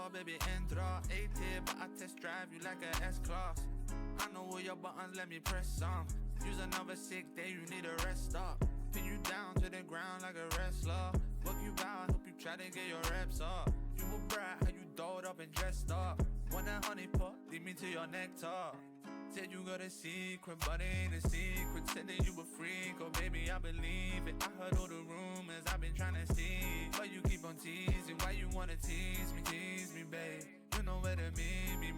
door, baby, entra. A-tier, but I test drive you like a S-Class. I know all your buttons, let me press some. Use another sick day, you need a rest stop. Pin you down to the ground like a wrestler. Work you out, hope you try to get your reps up. You a brat, how you dolled up and dressed up. Want a honey pot, lead me to your nectar. Said you got a secret, but it ain't a secret. Said that you a freak, oh baby, I believe it. I heard all the rumors, I've been trying to see. But you keep on teasing, why you wanna tease me, babe. You know where to meet me,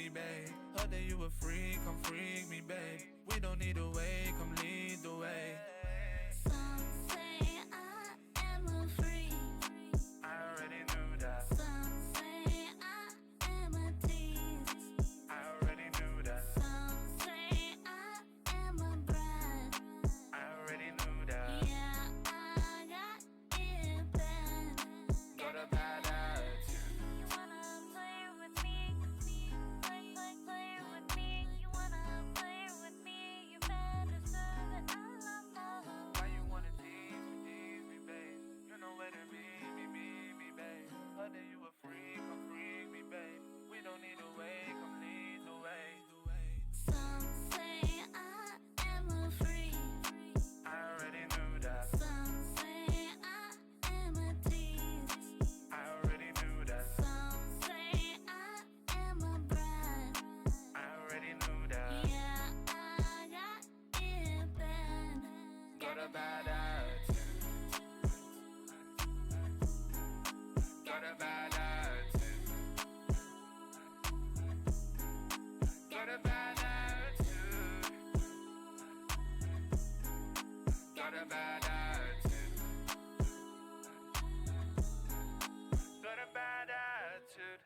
babe. Heard that you a freak, come freak me, babe. We don't need a way, come lead the way. Some say I am a freak. I already knew that. Some say I am a tease. I already knew that. Some say I am a brat. I already knew that. Yeah, I got it bad. Got a bad attitude. You wanna play with me? Play with me. You wanna play with me? You better serve it. Why you wanna tease me, babe? You know where to meet me, babe. Heard that you a freak, come freak me, babe. We don't need a way, come lead the way. Some say I am a freak. I already knew that. Some say I am a tease. I already knew that. Some say I am a brat. I already knew that. Yeah, I got it bad. Got a bad attitude. Got a bad attitude. Got a bad attitude. Got a bad attitude. Got a bad attitude.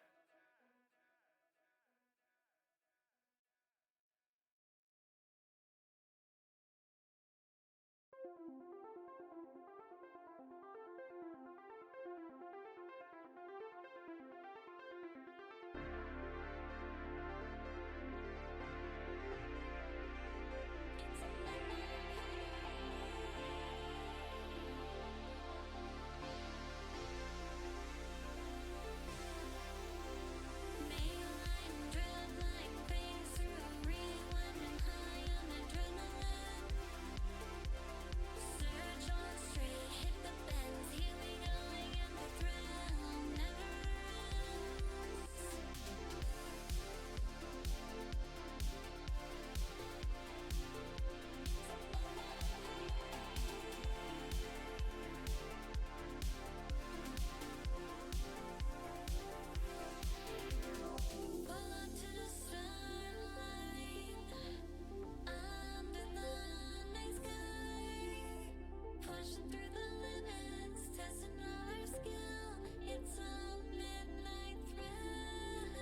Mainline drip like veins through a rewind and high on adrenaline. Surge on straight, hit the bends. Here we going and the thrill never ends. Pull up to the start line under the night sky, pushing through the limits, testing all our skill. It's a midnight thrill.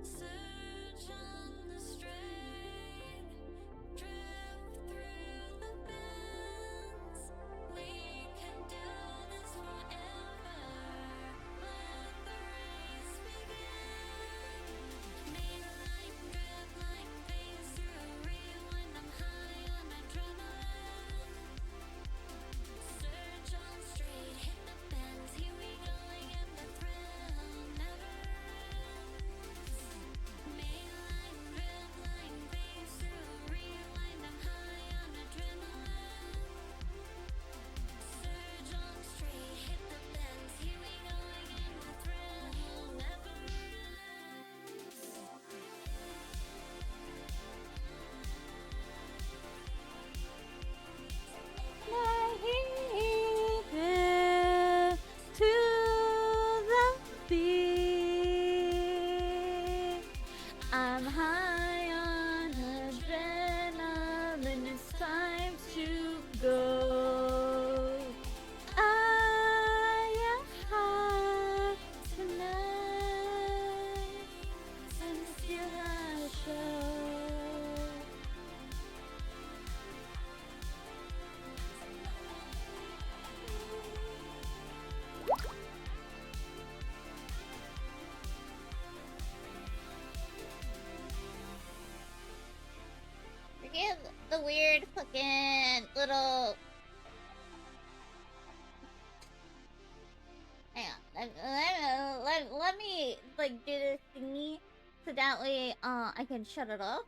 Surge on the string, drift through the bends. We can do this forever. Let the race begin. Mainline drip like veins through a rewind. I'm high on adrenaline. Surge on straight, hit the bends. Here we going and the thrill never ends. Mainline drip like veins through a rewind. I'm high on adrenaline. Surge on straight, hit the bends. Here we going and the thrill never ends. Naive to the beat. I'm high on adrenaline. It's time to go. I am high tonight, and still I show. Forget the weird fucking little. Hang on. Let me like do this thingy so that way I can shut it off.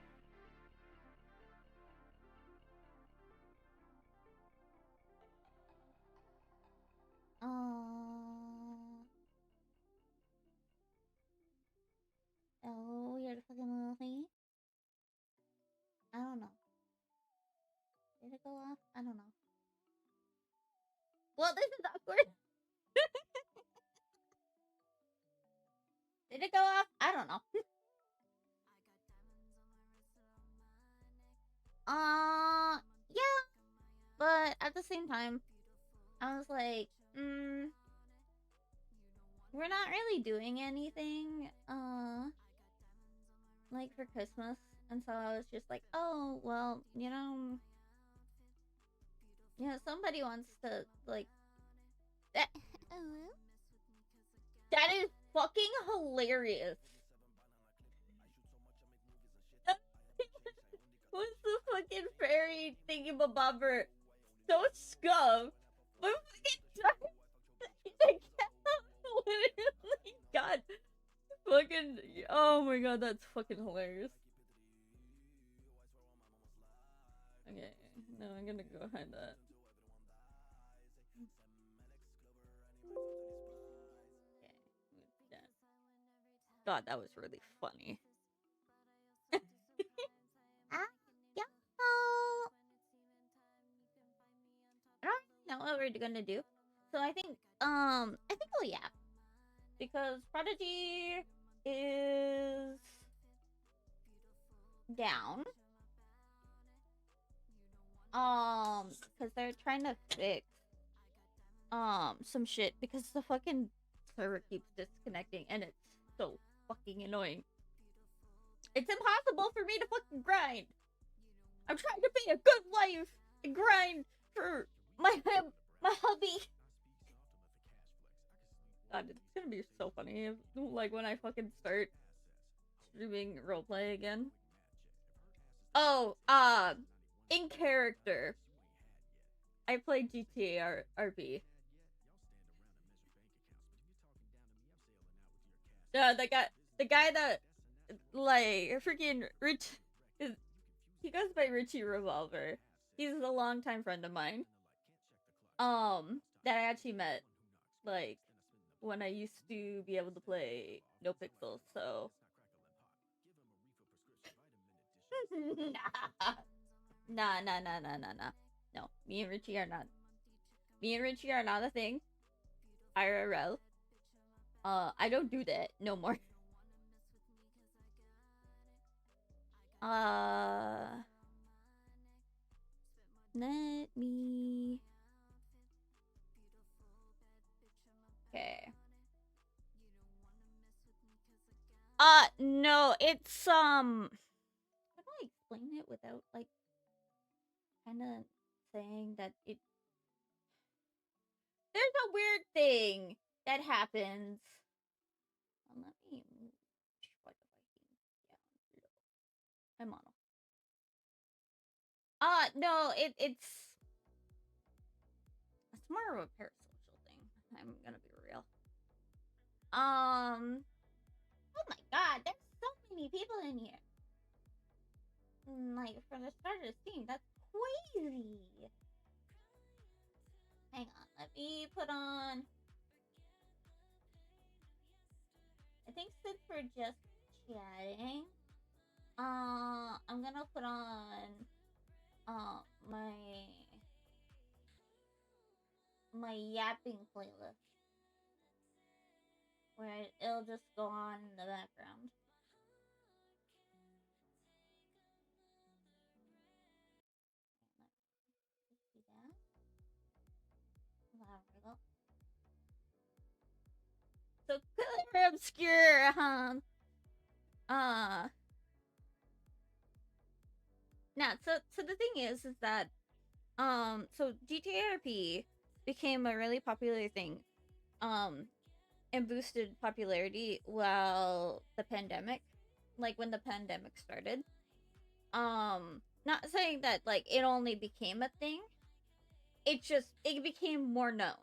Oh, weird fucking little thingy. I don't know. Did it go off? I don't know. Well, this is awkward. Did it go off? I don't know. Yeah. But at the same time, I was like, we're not really doing anything, like for Christmas. And so I was just like, oh, well, somebody wants to, like, that is fucking hilarious. What's the fucking fairy thingy-babobber? So scum, but fucking literally, God, fucking, oh my god, that's fucking hilarious. Okay, no, I'm gonna go hide that. Okay, God, that was really funny. I don't know what we're gonna do. So I think I'll yap. Because Prodigy is down. Because they're trying to fix some shit because the fucking server keeps disconnecting and it's so fucking annoying. It's impossible for me to fucking grind. I'm trying to be a good wife and grind for my hubby. God, it's gonna be so funny if, like, when I fucking start streaming roleplay again. Oh, in character, I played GTA RP. Yeah, the guy that, like, freaking Rich, he goes by Richie Revolver. He's a longtime friend of mine. That I actually met, like, when I used to be able to play No Pixels, so. Nah. No, me and Richie are not a thing. IRL. I don't do that no more. Let me. Okay. No, it's how do I explain it without, like, kind of saying that it. There's a weird thing that happens. Let me move. I'm on. No, it's more of a parasocial thing. I'm gonna be real. Oh my god, there's so many people in here. Like, for the start of the scene, that's crazy. Hang on, let me put on. I think since we're just chatting, I'm gonna put on my yapping playlist, where it'll just go on in the background. Let's do that. There we go. So clearly obscure, now, so the thing is that, so GTA RP became a really popular thing, and boosted popularity while the pandemic, like when the pandemic started. Not saying that, like, it only became a thing, it became more known.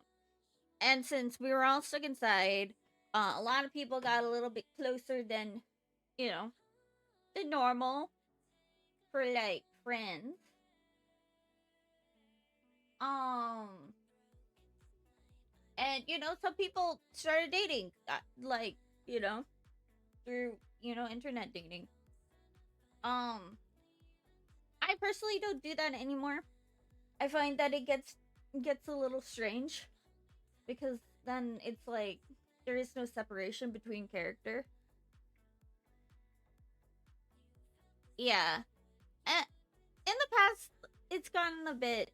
And since we were all stuck inside, A lot of people got a little bit closer than, you know, the normal for like friends. And you know, some people started dating, like, you know, through, you know, internet dating. I personally don't do that anymore. I find that it gets a little strange because then it's like there is no separation between character. Yeah. And in the past it's gotten a bit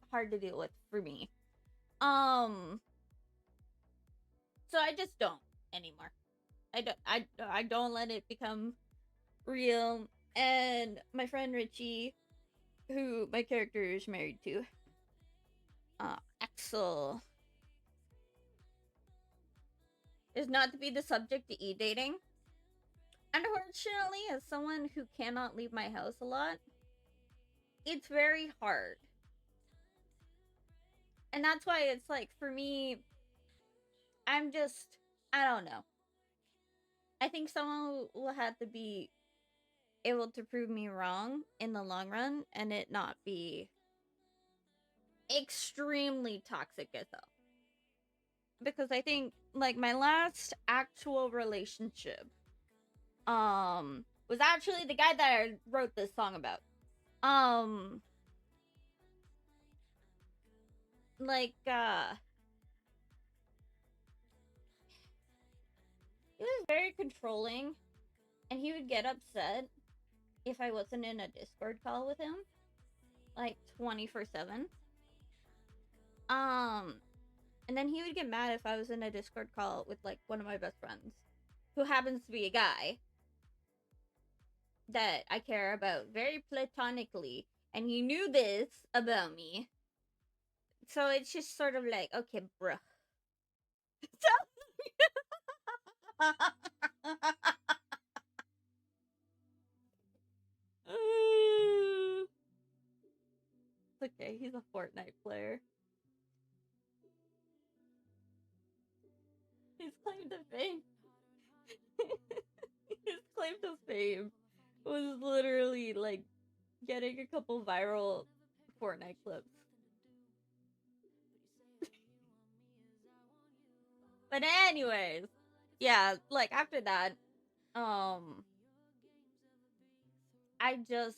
hard to deal with for me. So I just don't anymore. I don't let it become real. And my friend Richie, who my character is married to, Axel, is not to be the subject to e-dating. Unfortunately, as someone who cannot leave my house a lot, it's very hard. And that's why it's like, for me, I'm just, I don't know. I think someone will have to be able to prove me wrong in the long run and it not be extremely toxic as well. Because I think, like, my last actual relationship was actually the guy that I wrote this song about. Like, he was very controlling, and he would get upset if I wasn't in a Discord call with him, like 24/7. And then he would get mad if I was in a Discord call with like one of my best friends, who happens to be a guy that I care about very platonically, and he knew this about me. So it's just sort of like, okay, bruh. It's okay, he's a Fortnite player. His claim to fame. His claim to fame was literally like getting a couple viral Fortnite clips. But anyways, yeah, like after that, I just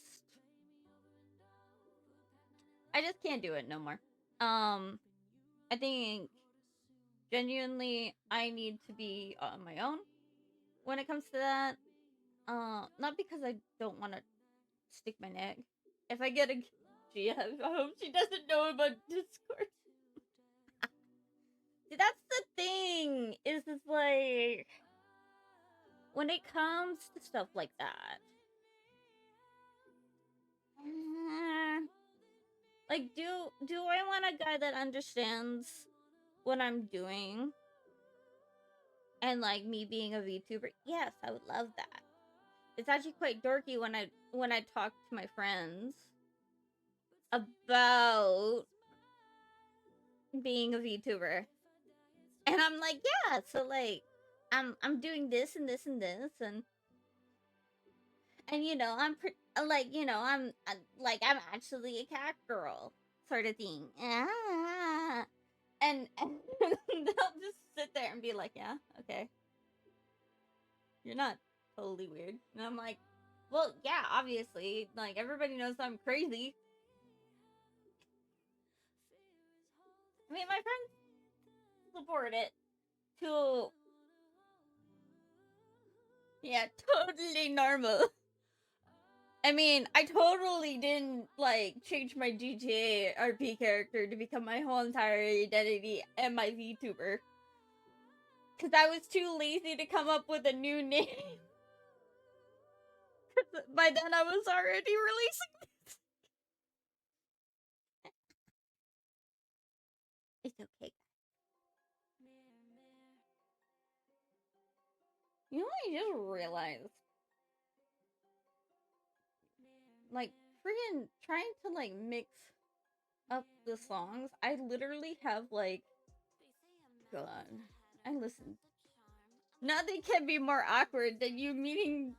can't do it no more. I think genuinely I need to be on my own when it comes to that. Not because I don't want to stick my neck. If I get a GF, I hope she doesn't know about Discord. See, that's the thing. Is it's like when it comes to stuff like that, like do I want a guy that understands what I'm doing and like me being a VTuber? Yes, I would love that. It's actually quite dorky when I talk to my friends about being a VTuber, and I'm like, yeah, so like I'm doing this and this and this, and you know like, you know, I'm like, I'm actually a cat girl sort of thing. And they'll just sit there and be like, yeah, okay, you're not totally weird. And I'm like, well, yeah, obviously, like everybody knows I'm crazy. I mean, my friends support it to, yeah, totally normal. I mean, I totally didn't like change my GTA RP character to become my whole entire identity and my VTuber, because I was too lazy to come up with a new name. By then, I was already releasing this. It's okay. You know what I just realized? Like, freaking trying to like mix up the songs, I literally have like, God, I listened Nothing can be more awkward than you meeting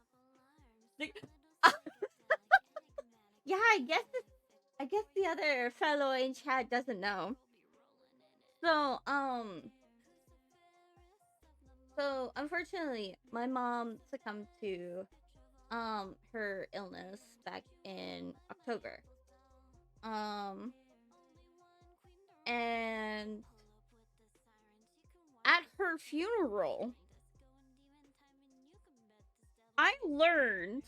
the... Yeah, I guess the other fellow in chat doesn't know. So unfortunately, my mom succumbed to her illness back in October. And at her funeral, I learned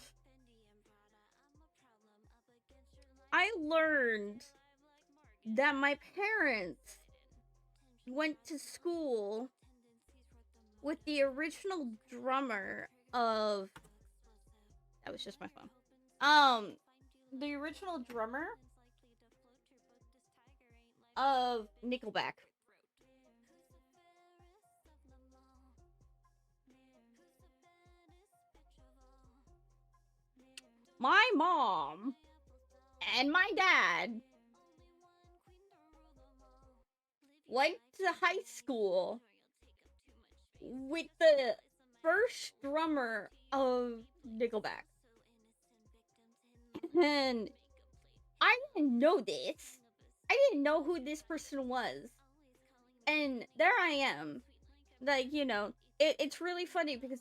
that my parents went to school with the original drummer of... That was just my phone. The original drummer of Nickelback. My mom and my dad went to high school with the first drummer of Nickelback. And I didn't know this. I didn't know who this person was. And there I am. Like, you know, it's really funny because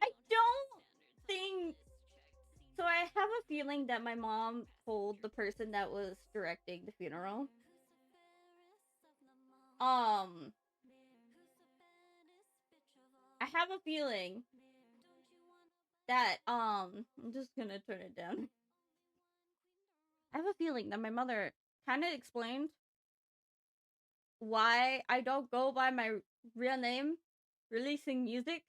I don't think... So I have a feeling that my mom told the person that was directing the funeral. I have a feeling that, I'm just gonna turn it down. I have a feeling that my mother kind of explained why I don't go by my real name releasing music.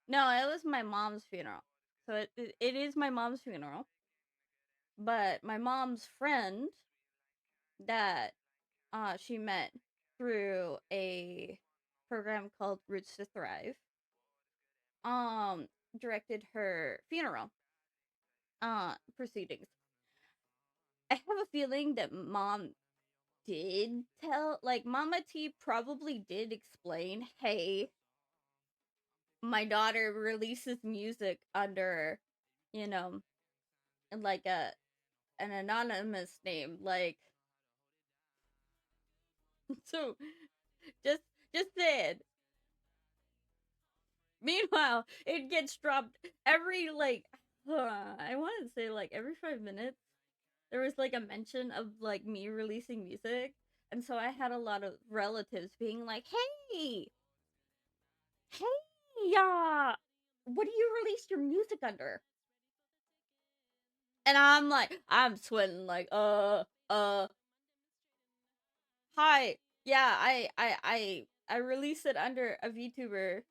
No, it was my mom's funeral. So it is my mom's funeral. But my mom's friend that she met through a program called Roots to Thrive directed her funeral proceedings. I have a feeling that mom did tell, like, Mama T probably did explain, hey, my daughter releases music under, you know, like an anonymous name, like... So just saying. Meanwhile, it gets dropped every, like, I want to say, like, every 5 minutes. There was, like, a mention of, like, me releasing music. And so I had a lot of relatives being like, hey, what do you release your music under? And I'm like, I'm sweating, like, hi, yeah, I released it under a VTuber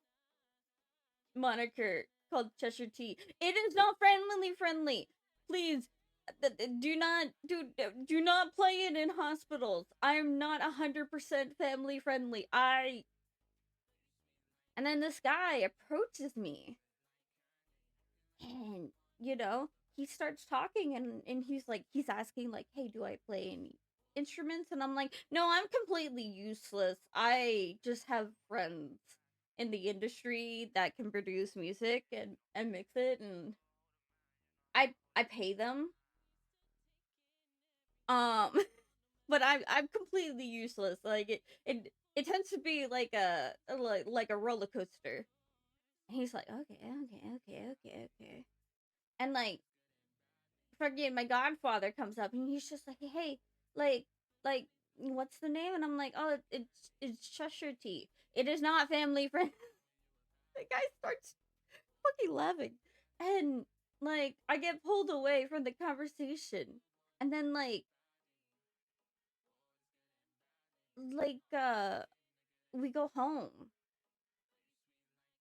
moniker called Cheshire Tea. It is not family friendly. Please, do not play it in hospitals. I am not 100% family friendly. And then this guy approaches me, and you know, he starts talking, and he's asking, like, hey, do I play any instruments? And I'm like, no, I'm completely useless. I just have friends in the industry that can produce music and mix it, and I pay them. But I'm completely useless. Like, it tends to be like a roller coaster. And he's like, okay. And like, fucking my godfather comes up, and he's just like, hey, like what's the name? And I'm like, oh, it's Cheshire Tea. It is not family friendly. The guy starts fucking laughing, and like, I get pulled away from the conversation, and then like we go home,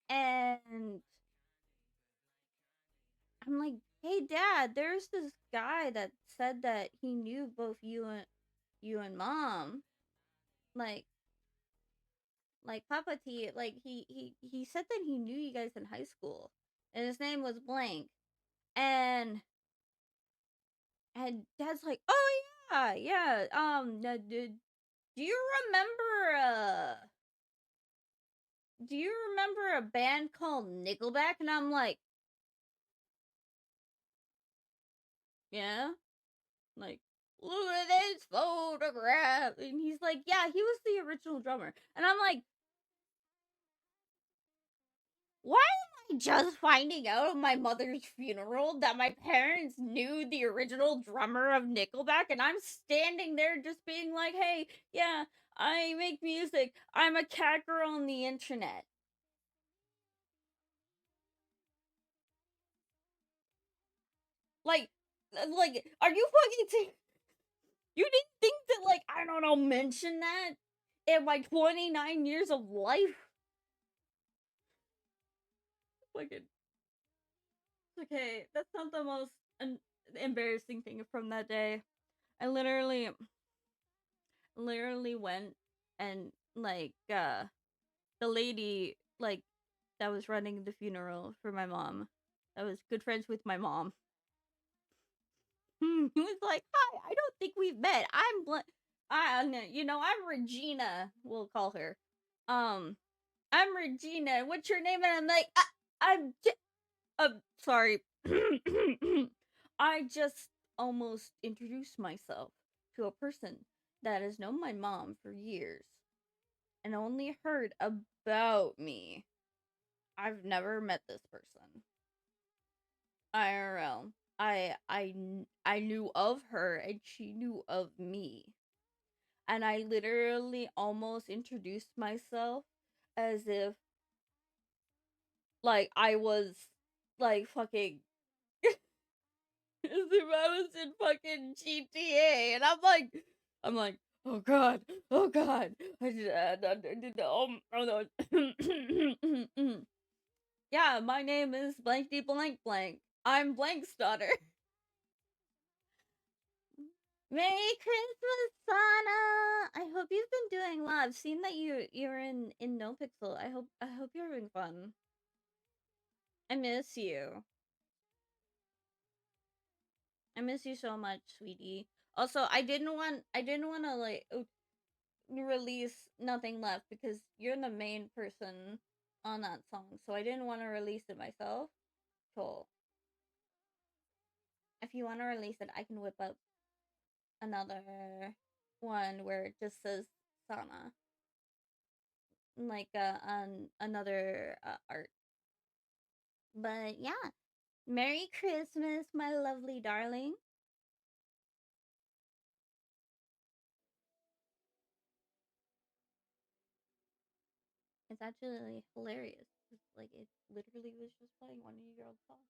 and I'm like, hey dad, there's this guy that said that he knew both you and mom, like Papa T, like he said that he knew you guys in high school, and his name was blank, and dad's like, oh yeah, Do you remember a band called Nickelback? And I'm like, yeah, like, look at this photograph, and he's like, yeah, he was the original drummer, and I'm like, why am I just finding out at my mother's funeral that my parents knew the original drummer of Nickelback, and I'm standing there just being like, hey, yeah, I make music, I'm a cat girl on the internet. Like, are you fucking you didn't think to, like, I don't know, mention that in my 29 years of life? Fucking. Okay, that's not the most embarrassing thing from that day. I literally went and, like, the lady, like, that was running the funeral for my mom, that was good friends with my mom. He was like, "Hi, I don't think we've met. I'm Regina. We'll call her. I'm Regina. What's your name?" And I'm like, sorry. I just almost introduced myself to a person that has known my mom for years and only heard about me. I've never met this person. IRL. I knew of her and she knew of me. And I literally almost introduced myself as if, like, I was, like, fucking as if I was in fucking GTA, and I'm like, oh god, oh god, oh no. Yeah, my name is blankety blank blank. I'm Blank's daughter. Merry Christmas, Sana. I hope you've been doing well. I've seen that you're in No Pixel. I hope you're having fun. I miss you. I miss you so much, sweetie. Also, I didn't want to, like, release Nothing Left because you're the main person on that song. So I didn't want to release it myself. Cool. If you want to release it, I can whip up another one where it just says Sana, like, on another art. But yeah, Merry Christmas, my lovely darling. It's actually hilarious. It's like, it literally was just playing one of your old songs.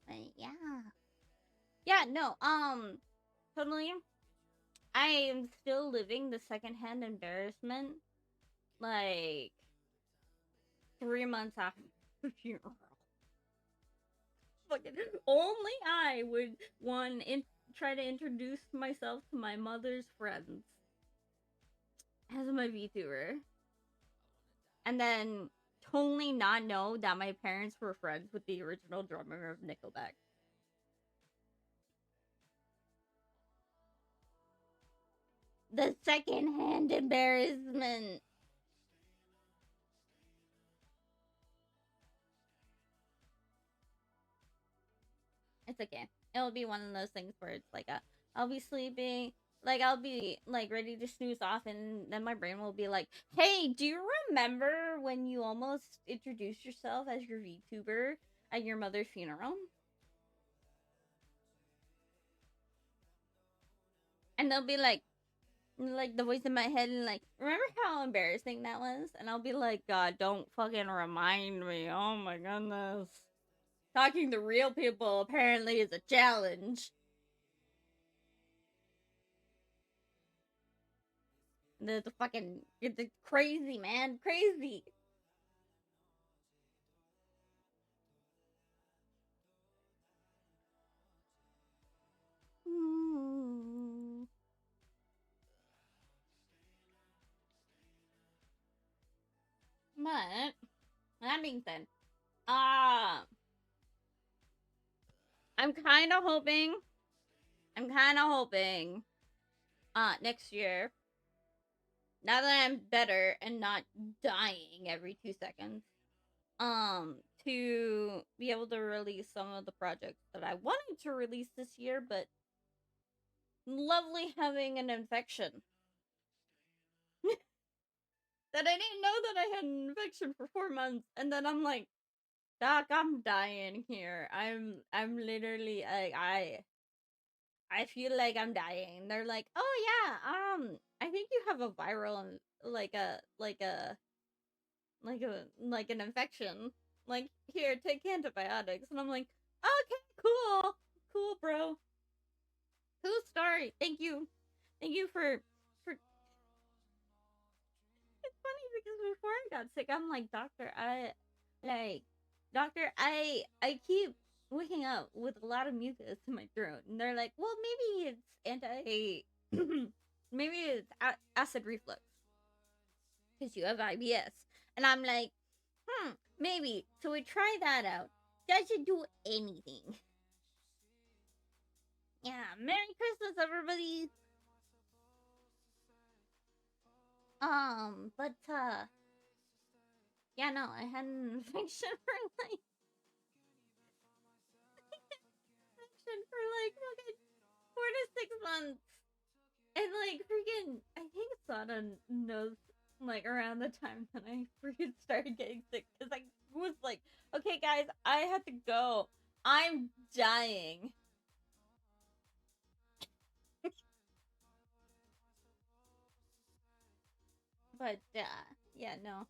But yeah, no, totally. I am still living the secondhand embarrassment, like, 3 months after the funeral. Fucking only I would try to introduce myself to my mother's friends as my VTuber, and then totally not know that my parents were friends with the original drummer of Nickelback. The secondhand embarrassment. It's okay. It'll be one of those things where it's like, I'll be sleeping, like, I'll be, like, ready to snooze off, and then my brain will be like, hey, do you remember when you almost introduced yourself as your VTuber at your mother's funeral? And they'll be like the voice in my head, and like, remember how embarrassing that was? And I'll be like, God, don't fucking remind me. Oh my goodness. Talking to real people apparently is a challenge. The fucking, it's crazy, man, crazy. But that being said, I'm kind of hoping. Next year, now that I'm better and not dying every 2 seconds, to be able to release some of the projects that I wanted to release this year, but lovely having an infection. That I didn't know that I had an infection for 4 months, and then I'm like, Doc, I'm dying here. I'm literally like I feel like I'm dying. They're like, oh yeah, I think you have a viral like an infection. Like, here, take antibiotics. And I'm like, okay, cool, bro. Cool story. Thank you for. It's funny because before I got sick, I'm like, doctor, I keep waking up with a lot of mucus in my throat, and they're like, well, maybe it's maybe it's acid reflux because you have IBS, and I'm like, maybe. So we try that out. Doesn't do anything. Yeah, Merry Christmas, everybody. But yeah, no, I had an infection for like fucking 4 to 6 months. And like freaking I think Sana knows like around the time that I freaking started getting sick because I was like, okay guys, I have to go. I'm dying. But yeah, no.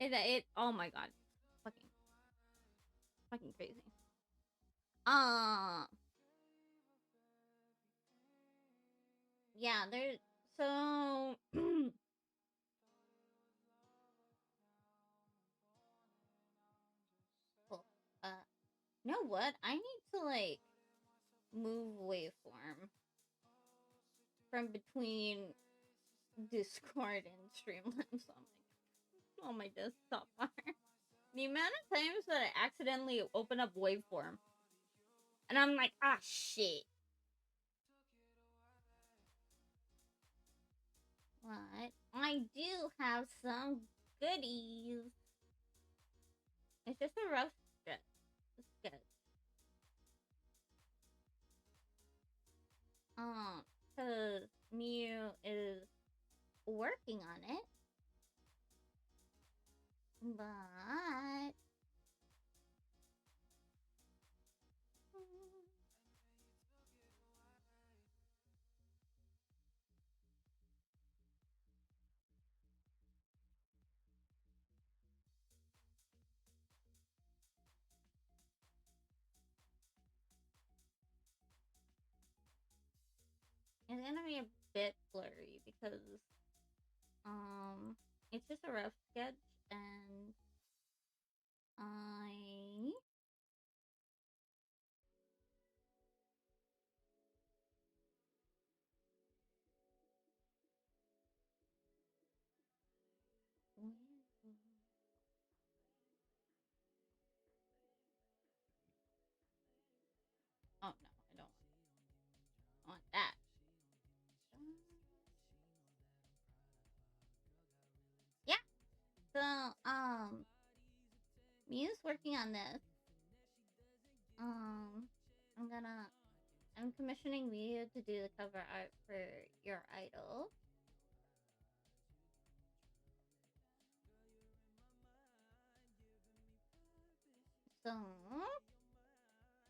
It oh my god. Fucking crazy. Uh yeah, there's so cool. You know what? I need to like move waveform from between Discord and Streamlabs on my desktop bar. The amount of times that I accidentally open up waveform and I'm like, ah, shit. But I do have some goodies. It's just a rough stretch. It's good. Cause Mew is working on it. But it's gonna be a bit blurry because it's just a rough sketch and I oh no, I don't want that. Yeah. So Mew's working on this. I'm gonna I'm commissioning Mew to do the cover art for your idol. So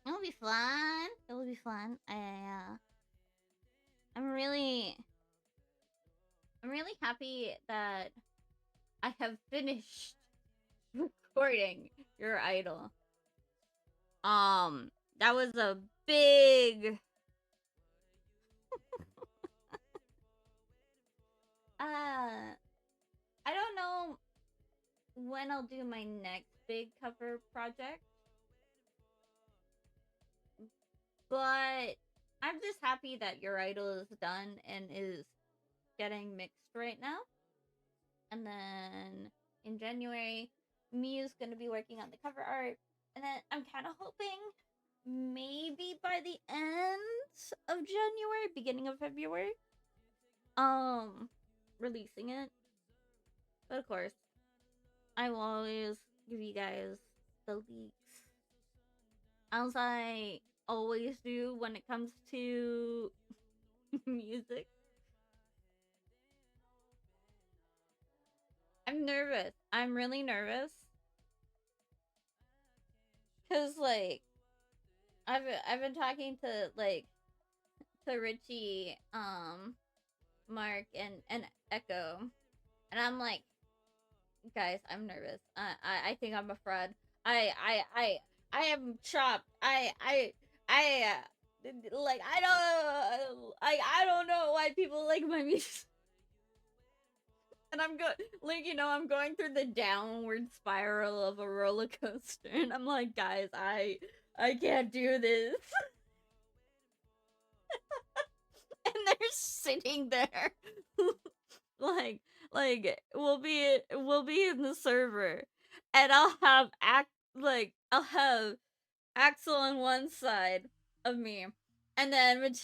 it'll be fun. It will be fun. I'm really happy that I have finished recording your idol. That was a big I don't know when I'll do my next big cover project. But I'm just happy that your idol is done and is getting mixed right now. And then in January, Miu's gonna be working on the cover art. And then I'm kind of hoping maybe by the end of January, beginning of February, releasing it. But of course, I will always give you guys the leaks, as I always do when it comes to music. I'm nervous. I'm really nervous. Cause like I've been talking to Richie, Mark and Echo, and I'm like, guys, I'm nervous. I think I'm a fraud. I am chopped. Like I don't know why people like my music. And I'm I'm going through the downward spiral of a roller coaster, and I'm like, guys, I can't do this. And they're sitting there, like we'll be in the server, and I'll have Axel on one side of me, and then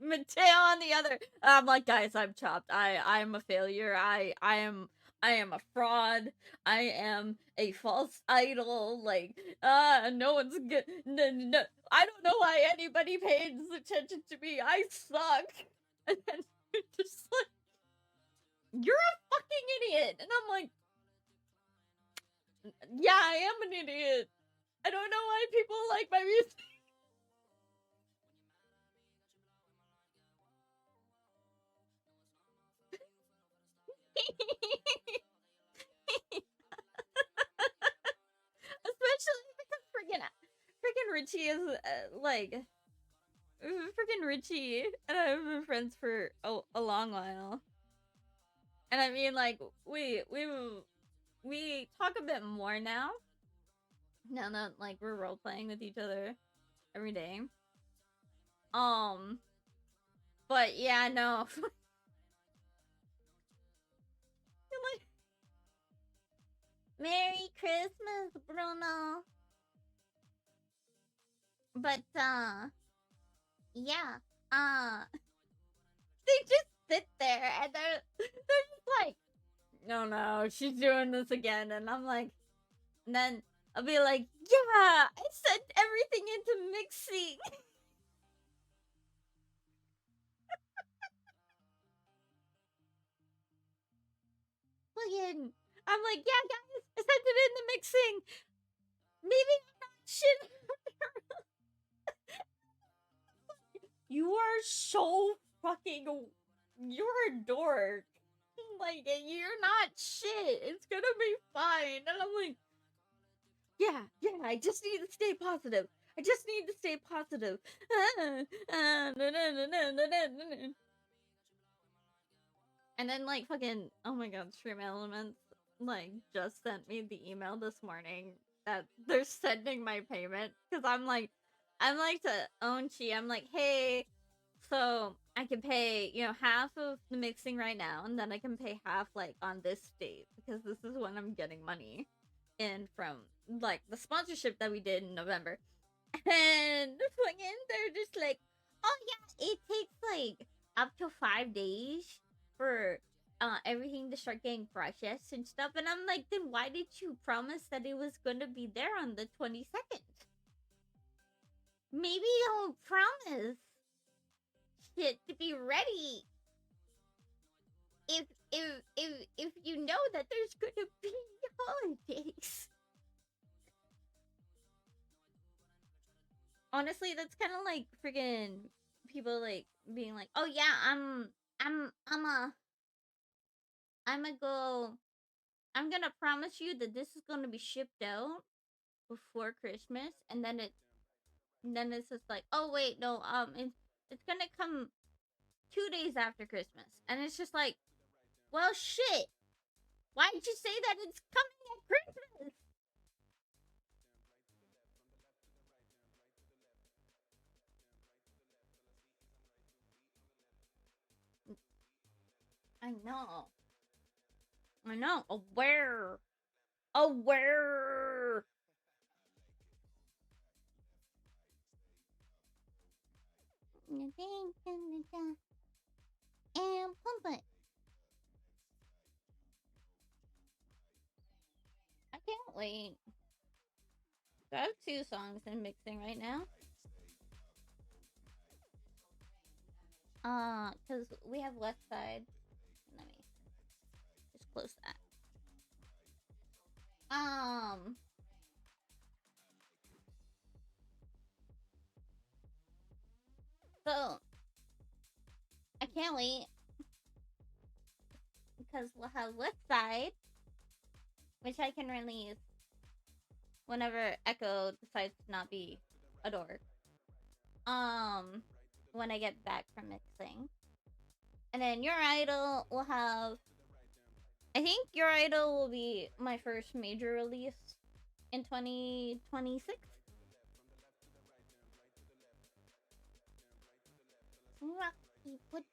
Mateo on the other. I'm like, guys, I'm chopped. I'm a failure. I am a fraud. I am a false idol. Like, no one's good. No, I don't know why anybody pays attention to me. I suck. And then you're just like, you're a fucking idiot. And I'm like, yeah, I am an idiot. I don't know why people like my music. Especially because freaking Richie is freaking Richie and I have been friends for a long while. And I mean, like, we talk a bit more now. Now that like we're role playing with each other every day. But yeah, no. Like, Merry Christmas, Bruno. But yeah, they just sit there and they're just like, no, she's doing this again, and I'm like, and then I'll be like, yeah, I sent everything into mixing. Fucking, I'm like, yeah, guys, I sent it into mixing. Maybe I'm not shit. You are so fucking. You're a dork. Like, you're not shit. It's gonna be fine. And I'm like, yeah, I just need to stay positive. I just need to stay positive. And then, like, fucking, oh my god, Stream Elements, like, just sent me the email this morning that they're sending my payment. Because I'm like to Onchi, I'm like, hey, so I can pay, half of the mixing right now, and then I can pay half, like, on this date, because this is when I'm getting money in from, like, the sponsorship that we did in November. And fucking, they're just like, oh yeah, it takes, like, up to 5 days for everything to start getting processed and stuff. And I'm like, then why did you promise that it was gonna be there on the 22nd? Maybe don't promise shit to be ready if you know that there's gonna be holidays. Honestly, that's kind of like freaking people like being like, "Oh yeah, I'm gonna promise you that this is gonna be shipped out before Christmas," and then it's just like, "Oh wait, no, it's gonna come 2 days after Christmas," and it's just like, "Well, shit, why did you say that it's coming at Christmas?" I know. I know. Aware. Aware. And pump it. I can't wait. I have 2 songs in mixing right now. Cause we have West Side. Let me just close that. So I can't wait because we'll have West Side, which I can release whenever Echo decides to not be a dork. When I get back from mixing. And then Your Idol will have, I think Your Idol will be my first major release in 2026. Rocky Potato!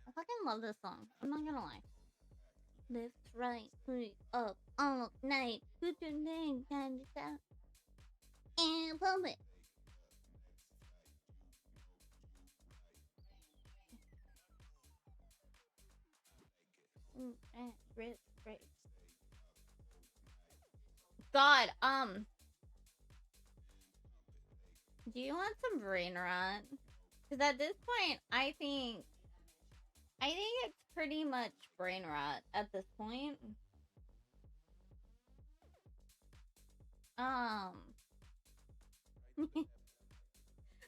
I fucking love this song. I'm not gonna lie. Lift, right, put up all night. Put your name kind of down. And pump it. Great. God, do you want some brain rot? Because at this point, I think it's pretty much brain rot at this point. I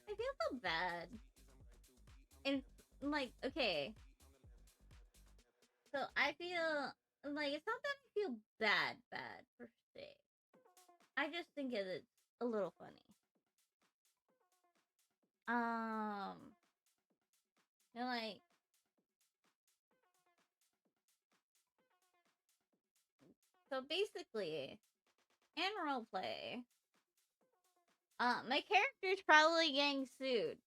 feel so bad. And like, okay. So I feel like it's not that I feel bad per se. I just think it's a little funny. You know, like, so basically, in roleplay, my character's probably getting sued.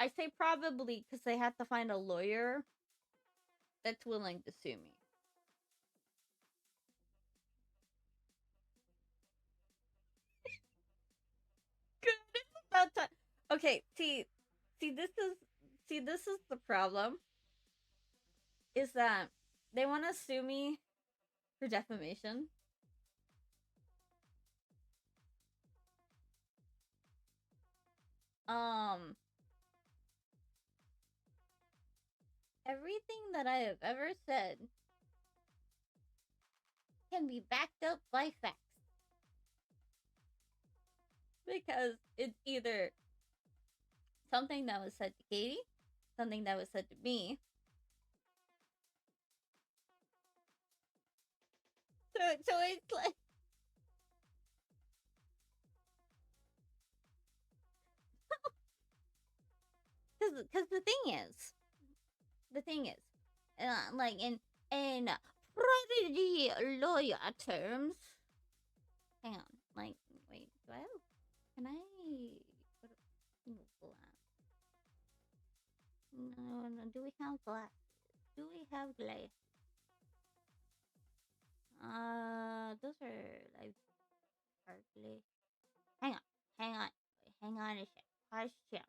I say probably because they have to find a lawyer that's willing to sue me. Good, it's about time. Okay, see, this is the problem. Is that they want to sue me for defamation. Everything that I have ever said can be backed up by facts. Because it's either something that was said to Katie, something that was said to me. So it's like, because the thing is, like in prodigy lawyer terms. Hang on, like, wait, do I have? Can I? No. Do we have glass? Do we have glass? Those are like partly. Hang on. Hang on a sec.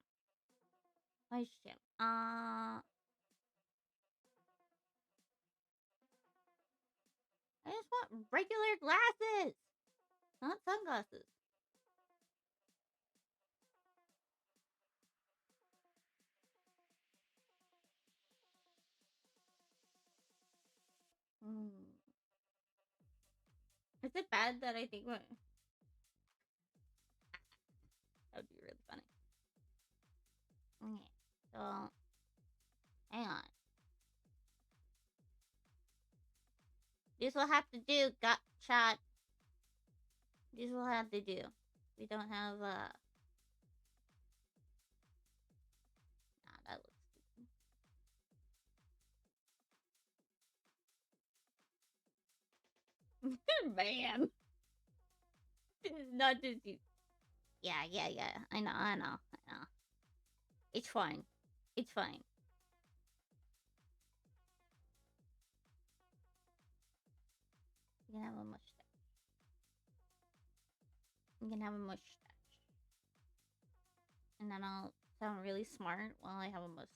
Question. I just want regular glasses, not sunglasses. Is it bad that I think what? That would be really funny. Okay, so hang on. This will have to do, got chat. This will have to do. We don't have Nah, that looks stupid. Man. Not disease. Yeah. I know. It's fine. It's fine. You can have a mustache. You can have a mustache. And then I'll sound really smart while I have a mustache.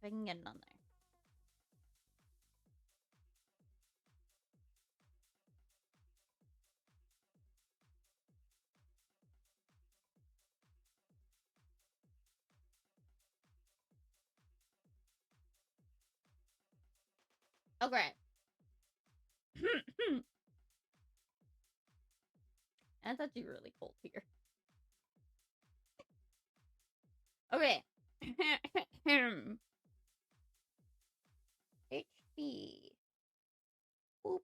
If I can get it on there. Okay. That's actually really cold here. Okay. HP. Boop.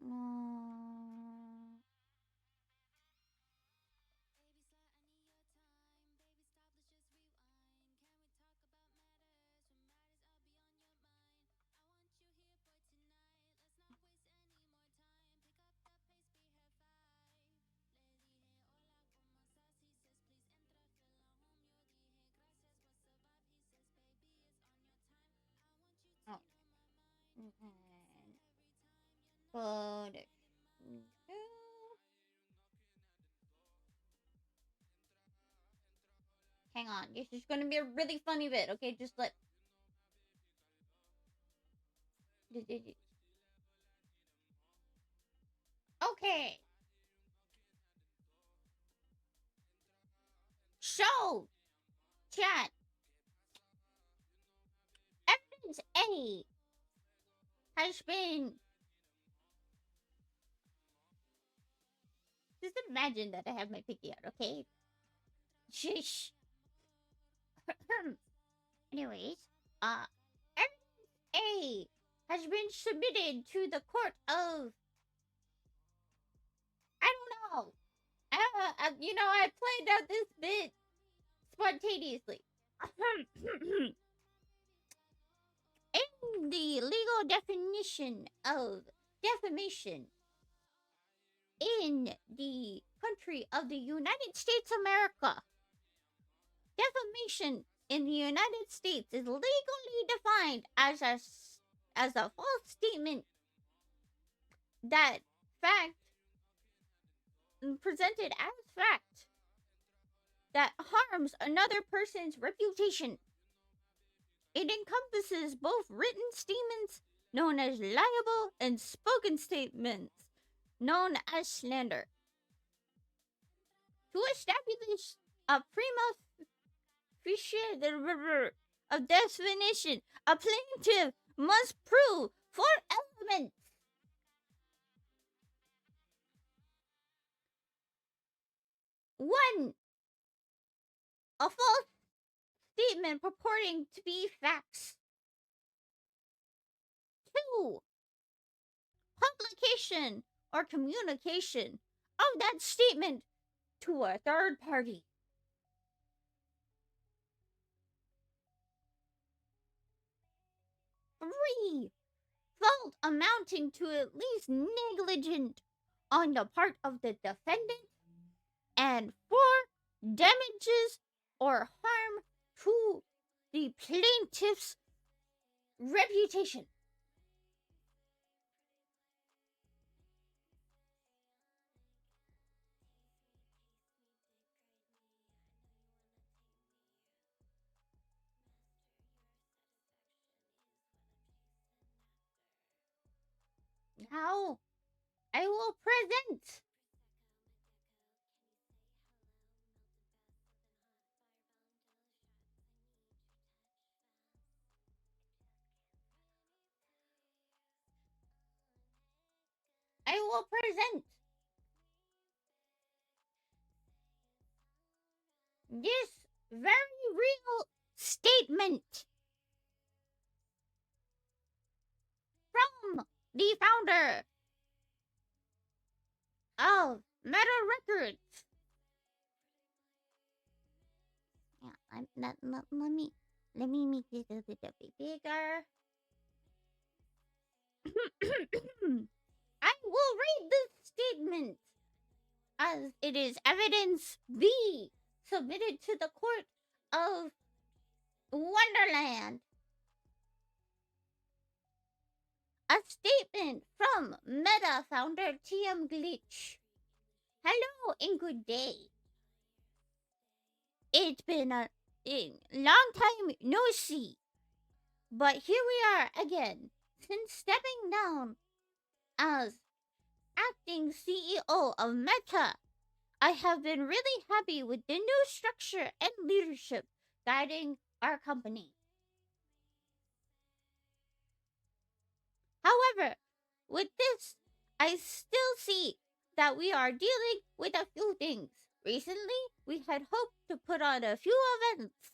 No. Oh. But hang on, this is gonna be a really funny bit. Okay, just let. Okay. Show chat evidence A has been. Just imagine that I have my pinky out, okay? Shush. Anyways, evidence A has been submitted to the court of. I don't know. I played out this bit spontaneously. In the legal definition of defamation in the country of the United States of America, defamation in the United States is legally defined as a false statement that fact presented as fact that harms another person's reputation. It encompasses both written statements known as libel and spoken statements known as slander. To establish a prima facie of definition, a plaintiff must prove 4 elements. 1. A false statement purporting to be facts. 2. Publication or communication of that statement to a third party. 3. Fault amounting to at least negligent on the part of the defendant. And 4. Damages or harm to the plaintiff's reputation. Now, I will present this very real statement from the founder of Meta Records. Yeah, let me make this a little bit bigger. I will read this statement as it is evidence B submitted to the court of Wonderland. A statement from Meta founder TM Glitch. Hello and good day. It's been a long time no see, but here we are again. Since stepping down as acting CEO of Meta, I have been really happy with the new structure and leadership guiding our company. However, with this, I still see that we are dealing with a few things. Recently, we had hoped to put on a few events,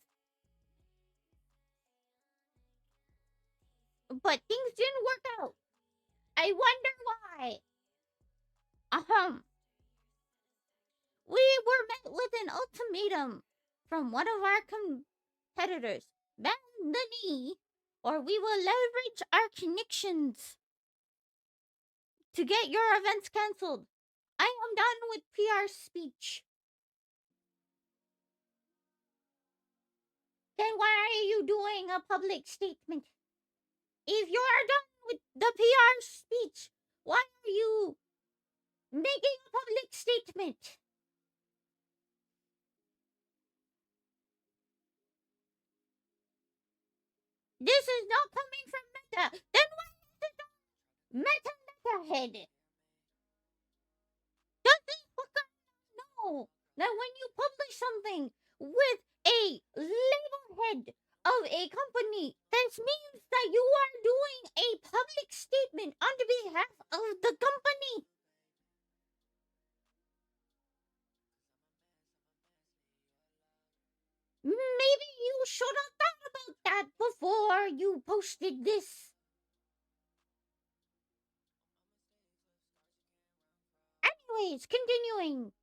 but things didn't work out. I wonder why. We were met with an ultimatum from one of our competitors. Bend the knee, or we will leverage our connections to get your events cancelled. I am done with PR speech. Then why are you doing a public statement? If you are done with the PR speech, why are you making a public statement? This is not coming from Meta. Then why is it on Meta head? Does this fucker know that when you publish something with a label head of a company, this means that you are doing a public statement on behalf of the company? Maybe you should have thought about that before you posted this. Anyways, continuing.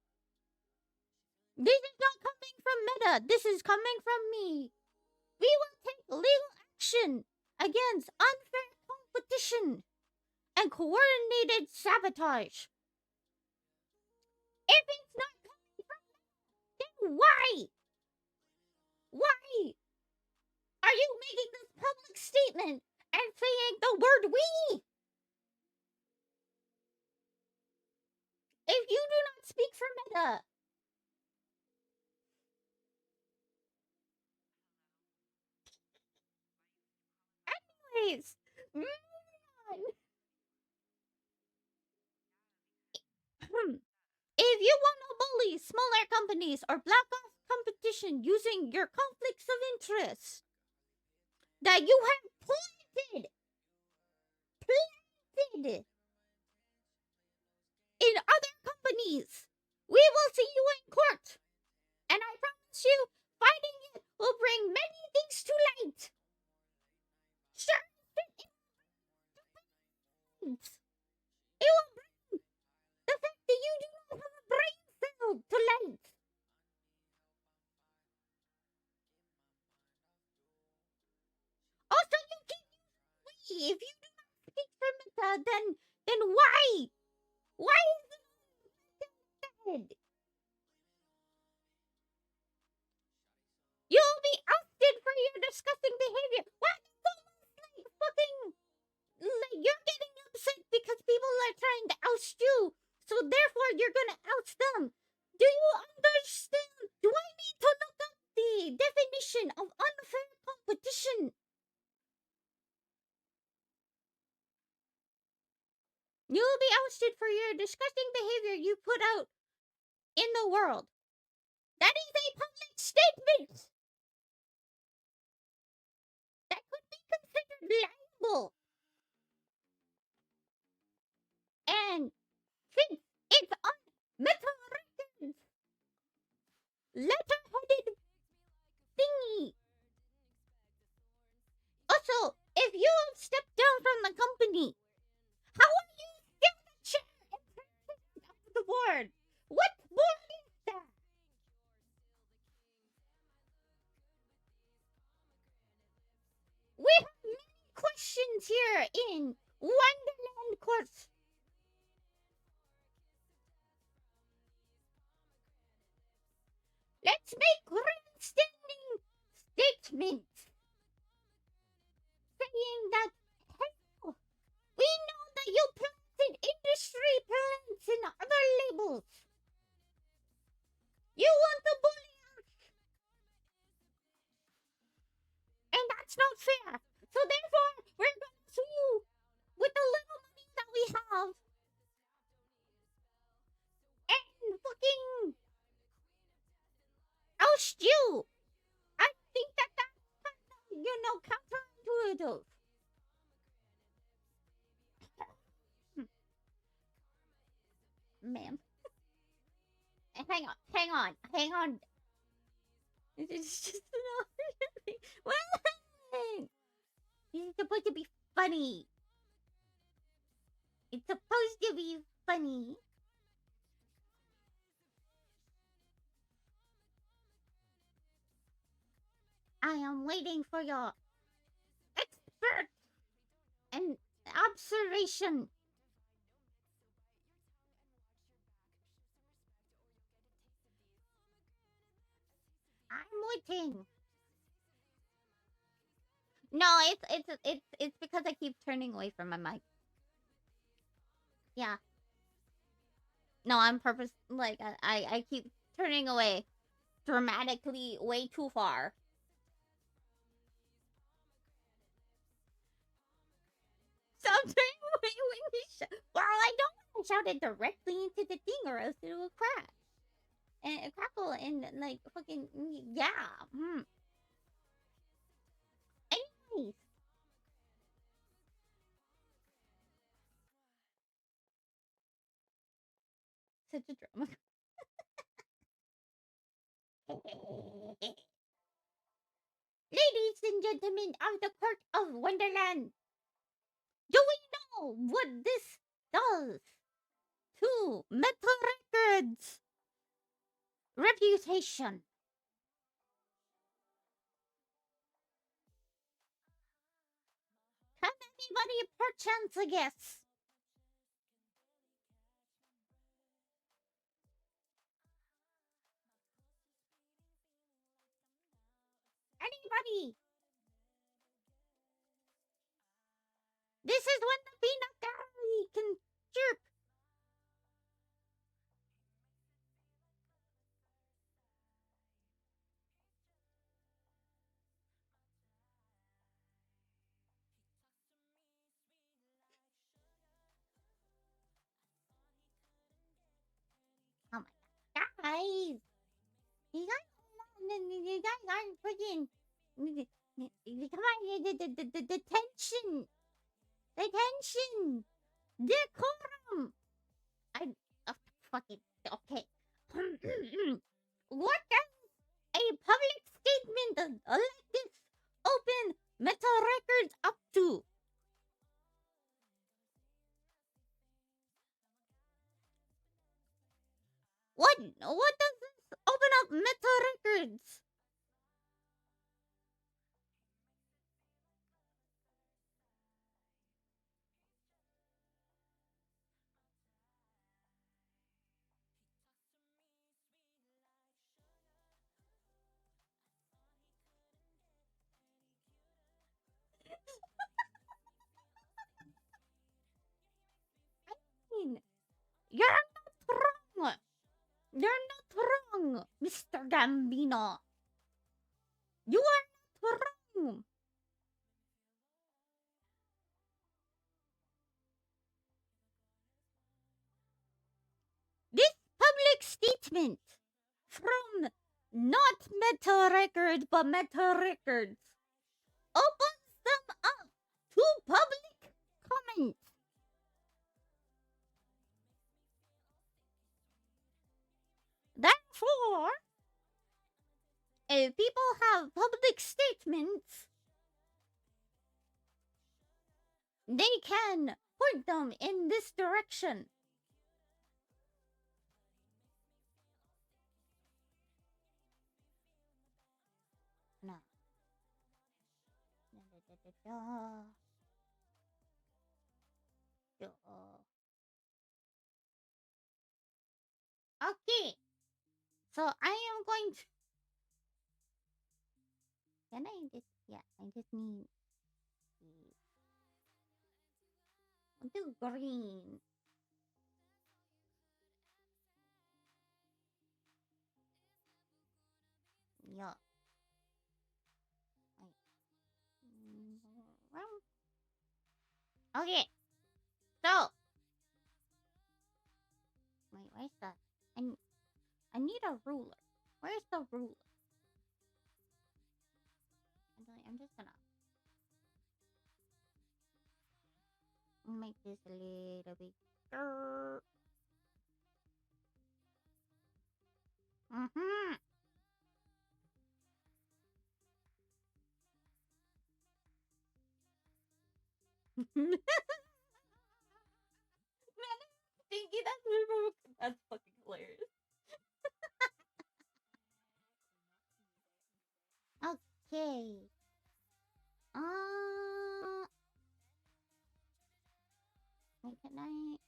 This is not coming from Meta. This is coming from me. We will take legal action against unfair competition and coordinated sabotage. If it's not coming from Meta, then why? Why are you making this public statement and saying the word we? If you do not speak for Meta, anyways, moving on. If you want to bully smaller companies or block off competition using your conflicts of interest that you have planted in other companies, we will see you in court. And I promise you, fighting it will bring many things to light. Sure, it will bring the fact that you do not have a brain cell to light. Also, you keep using we. If you do not speak for Meta, then why? Why is it on the head? You'll be ousted for your disgusting behavior. What? It's almost like fucking like you're getting upset because people are trying to oust you, so therefore you're gonna oust them. Do you understand? Do I need to look up the definition of unfair competition? You will be ousted for your disgusting behavior you put out in the world. That is a public statement that could be considered liable. And since it's on Meta Records letter-headed thingy. Also, if you have stepped down from the company, how are you still the chair and president of the board? in Wonderland Court. Let's make grandstanding statements saying that, hell, we know that you planted industry plants in other labels. You want to bully us. And that's not fair. So therefore, we're gonna sue you with the little money that we have. And fucking oust you. I think that that's kind of, counterintuitive. Ma'am. Hang on. It's just another thing. What? It's supposed to be funny. It's supposed to be funny. I am waiting for your expert and observation. I'm waiting. No, it's because I keep turning away from my mic. Yeah. No, I'm purpose like I keep turning away dramatically way too far. Stop turning away when you shout. Well, I don't want to shout it directly into the thing or else it will crash. And crackle and like fucking yeah. Anyways. Such a drama. Ladies and gentlemen of the court of Wonderland, do we know what this does to Metal Records' reputation? Can anybody perchance guess? Anybody? This is when the peanut gallery can chirp. Oh my god, guys! You guys aren't freaking. Come on, the tension, decorum. Oh, fuck it. Okay. What does a public statement like this open Metal Records up to? What does this open up Metal Records? I mean, you're not wrong. You're not wrong, Mr. Gambino. You are not wrong. This public statement from not Metal Records but Metal Records opens them up to public comment. Therefore, if people have public statements, they can point them in this direction. No. Duh. Okay. So I am going to. Can I just? Yeah, I just need. Do green. Yeah. Okay. So. Wait, where's the? I need a ruler. Where's the ruler? I'm just gonna make this a little bigger. Mm-hmm. Man, Stinky, that's fucking hilarious. Okay. Wait, can I?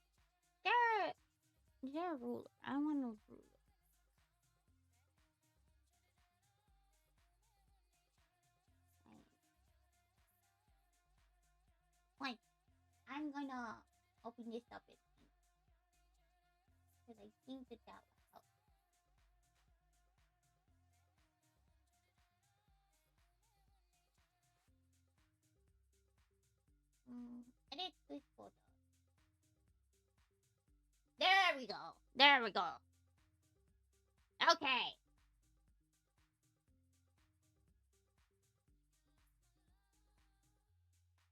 Is there a ruler? I want a ruler. Wait, I'm gonna open this up because I think that will help. Edit this photo. There we go. There we go. Okay.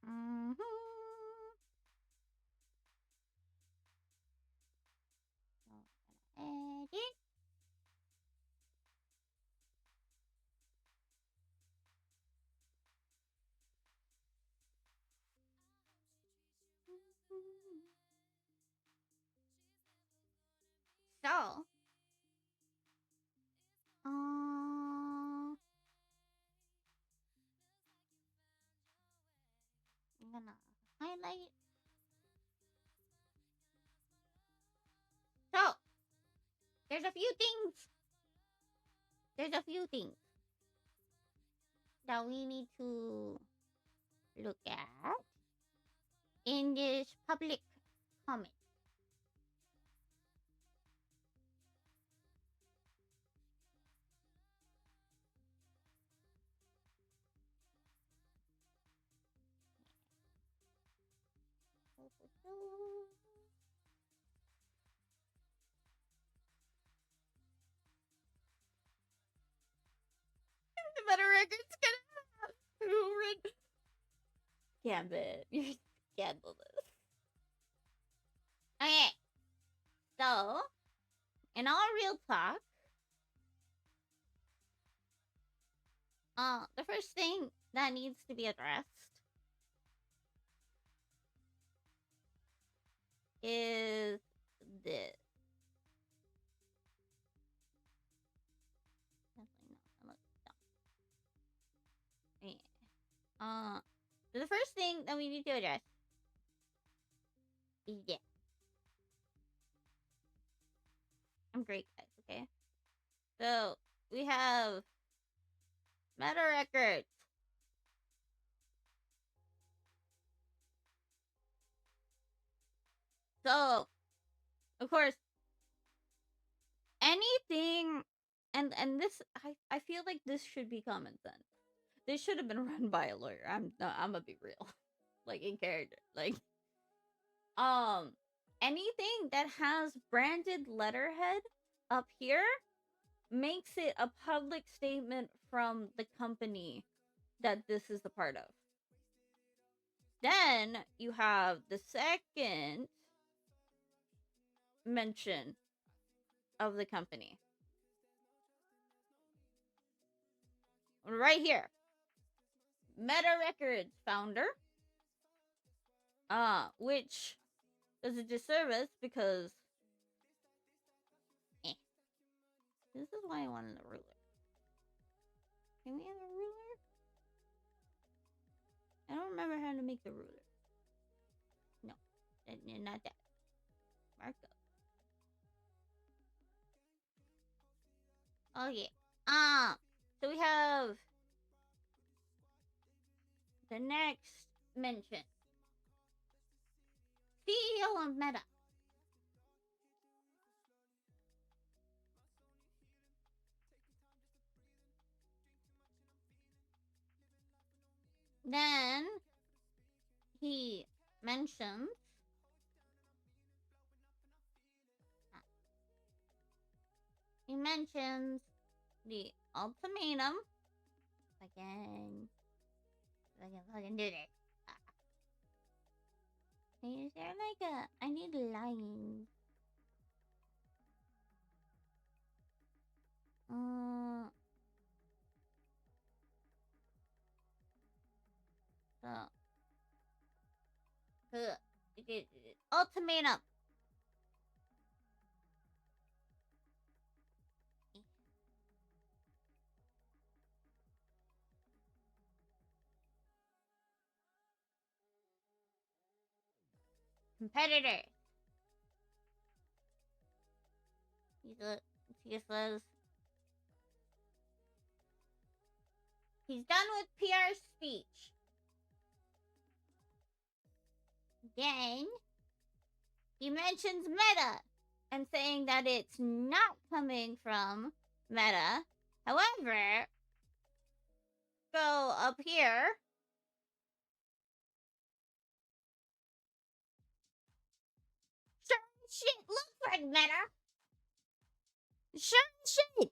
Mm-hmm. So, edit. So, I'm gonna highlight. So, there's a few things. There's a few things that we need to look at in this public comment. The better record's gonna have Gambit. You're scandalous. Okay. So, in all real talk, the first thing that needs to be addressed is this. Yeah. So the first thing that we need to address is this. I'm great, guys, okay? So, we have Meta Records. So, of course, anything, and this, I feel like this should be common sense. This should have been run by a lawyer. I'm gonna be real, like in character, like, anything that has branded letterhead up here makes it a public statement from the company that this is a part of. Then you have the second mention of the company. Right here. Meta Records founder. Which does a disservice because this is why I wanted a ruler. Can we have a ruler? I don't remember how to make the ruler. No. Not that. Marco. Okay. So we have the next mention. CEO of Meta. Then he mentions the ultimatum. If I can fucking do this. Is there like a I need lines. So ultimatum. Competitor. He says he's done with PR speech. Then he mentions Meta and saying that it's not coming from Meta. However, go up here. Certain shit looks like Meta. Certain shit.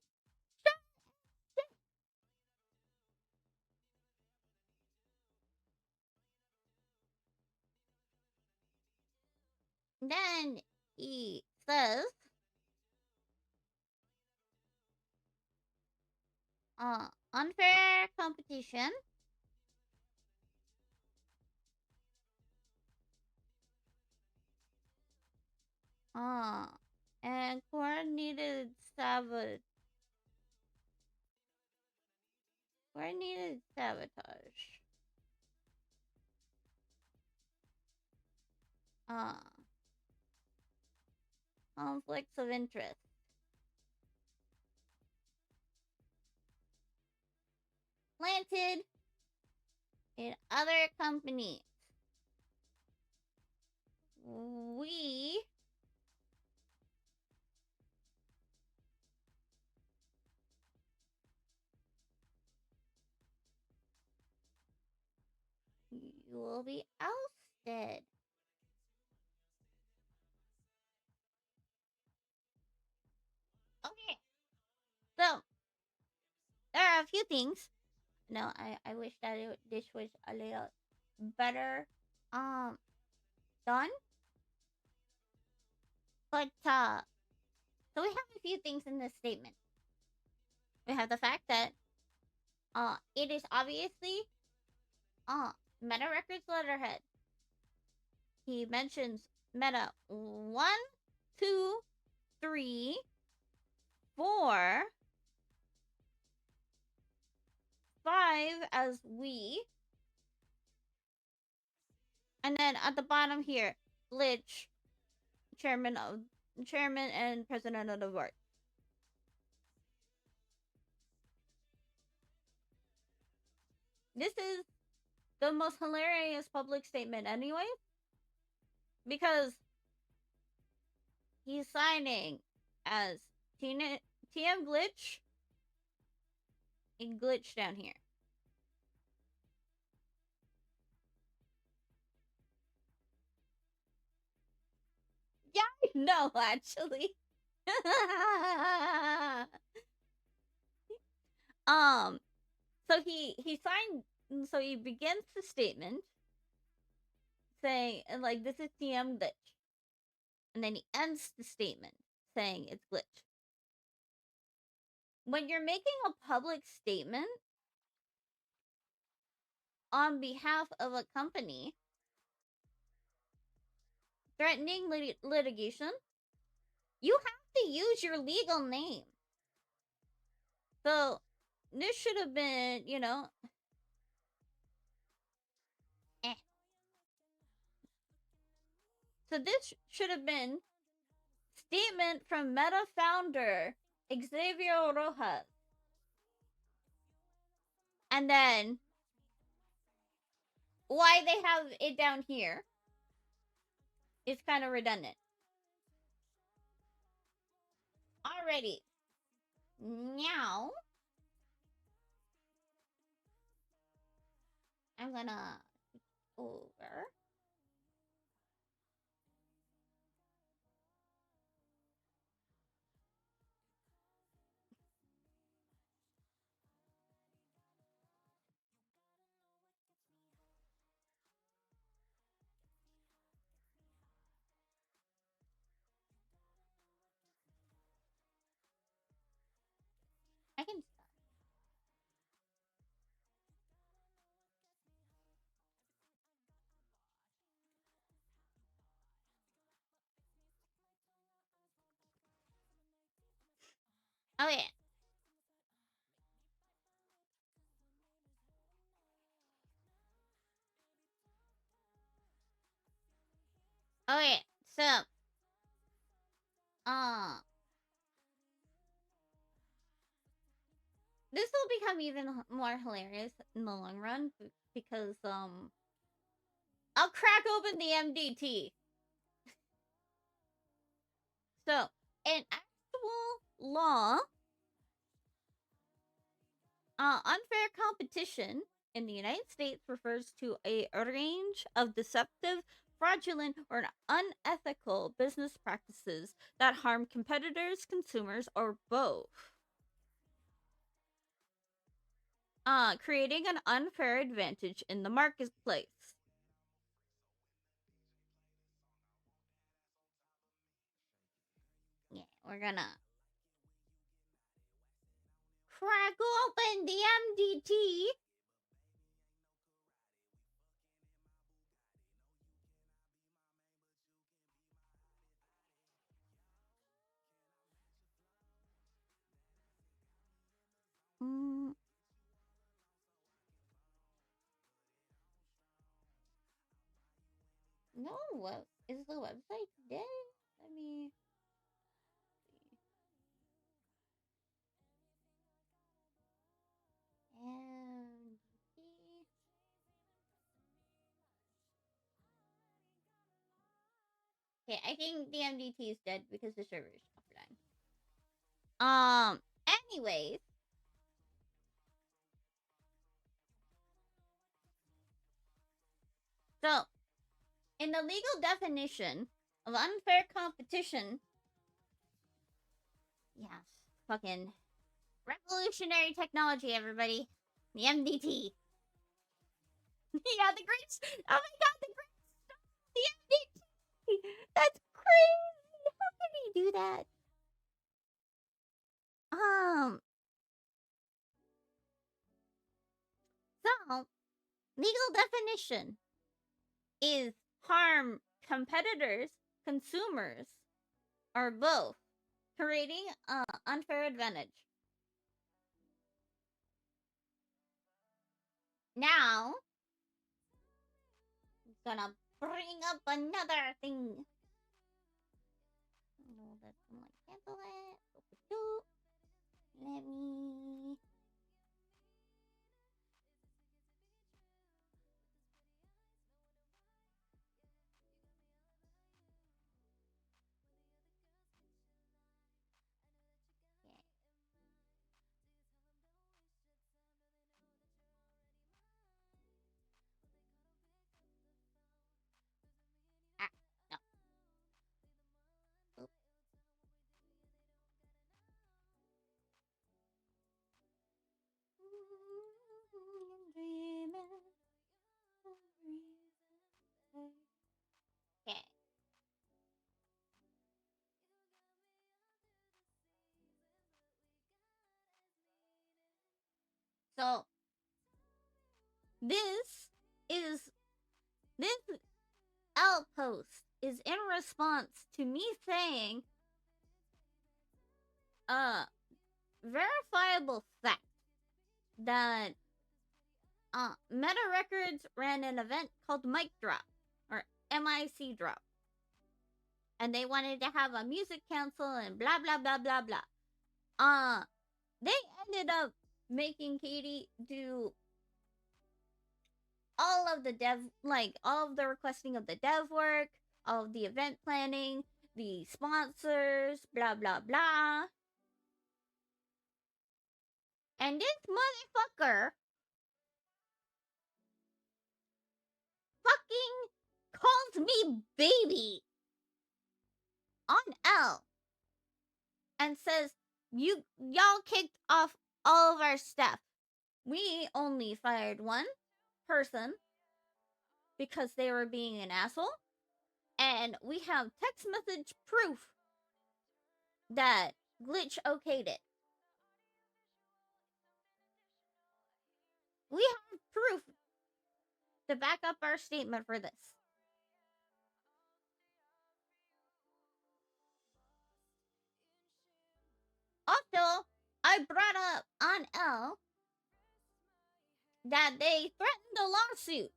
Then he says, unfair competition. And coordinated sabotage. Coordinated sabotage. Conflicts of interest. Planted in other companies. We you will be ousted. Okay. So there are a few things. No, I wish that this was a little better done. But so we have a few things in this statement. We have the fact that it is obviously Meta Records letterhead. He mentions Meta 1, 2, 3, 4, 5 as we. And then at the bottom here, Glitch, chairman and president of the board. This is the most hilarious public statement anyway. Because he's signing as TM Glitch and Glitch down here. Yeah, I know, actually. So he signed. So he begins the statement saying, like, this is TM Glitch, and then he ends the statement saying it's Glitch. When you're making a public statement on behalf of a company threatening litigation, you have to use your legal name. So this should have been, So this should have been statement from Meta founder Xavier Rojas. And then why they have it down here is kind of redundant. Alrighty. Now I'm gonna over. I can stop. Oh yeah. Oh yeah. So uh this will become even more hilarious in the long run because I'll crack open the MDT. So, in actual law, unfair competition in the United States refers to a range of deceptive, fraudulent, or unethical business practices that harm competitors, consumers, or both. Creating an unfair advantage in the marketplace. Yeah, we're gonna crack open the MDT. Mm, no, what is the website dead? Let me see. MDT. Okay, I think the MDT is dead because the server is offline. Anyways, so in the legal definition of unfair competition, yes, fucking revolutionary technology, everybody. The MDT. Yeah, the great. Oh my god, the great stuff. The MDT. That's crazy. How can he do that? So legal definition is harm competitors, consumers, or both, creating an unfair advantage. Now, I'm gonna bring up another thing. No, that's I'm like cancel it. Let me. Okay. Ah, no. Oop. I'm dreaming. Okay. So this is this outpost is in response to me saying verifiable fact that Meta Records ran an event called Mic Drop or MIC Drop. and they wanted to have a music council and blah blah blah blah blah. They ended up making Katie do all of the dev, like all of the requesting of the dev work, all of the event planning, the sponsors, blah blah blah. And this motherfucker fucking calls me baby on L and says, y'all kicked off all of our staff. We only fired one person because they were being an asshole, and we have text message proof that Glitch okayed it. We have proof to back up our statement for this. Also, I brought up on L that they threatened a lawsuit.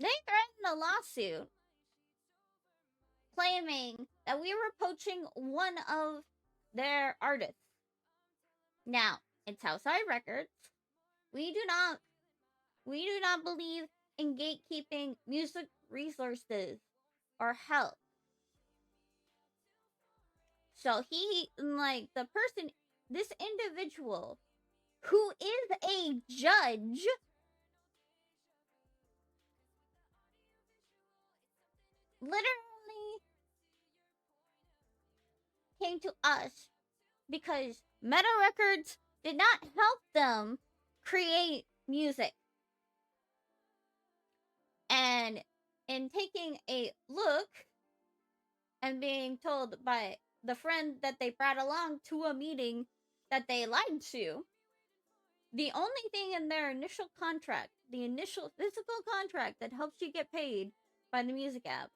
They threatened a lawsuit claiming that we were poaching one of their artists. Now, it's outside records. We do not believe in gatekeeping music resources or help. So the person, this individual who is a judge, literally came to us because Meta Records did not help them create music. And in taking a look and being told by the friend that they brought along to a meeting that they lied to, the only thing in their initial contract, the initial physical contract that helps you get paid by the music app,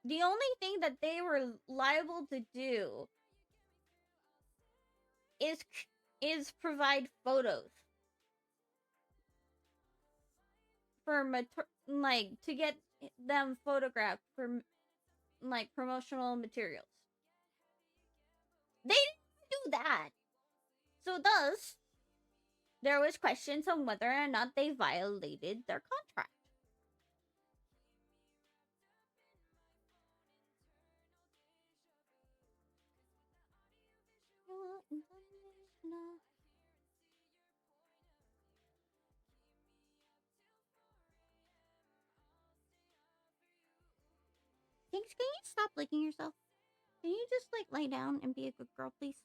the only thing that they were liable to do is provide photos for to get them photographed for promotional materials. They didn't do that. So thus, there was questions on whether or not they violated their contract. Thanks, can you stop licking yourself? Can you just lay down and be a good girl, please?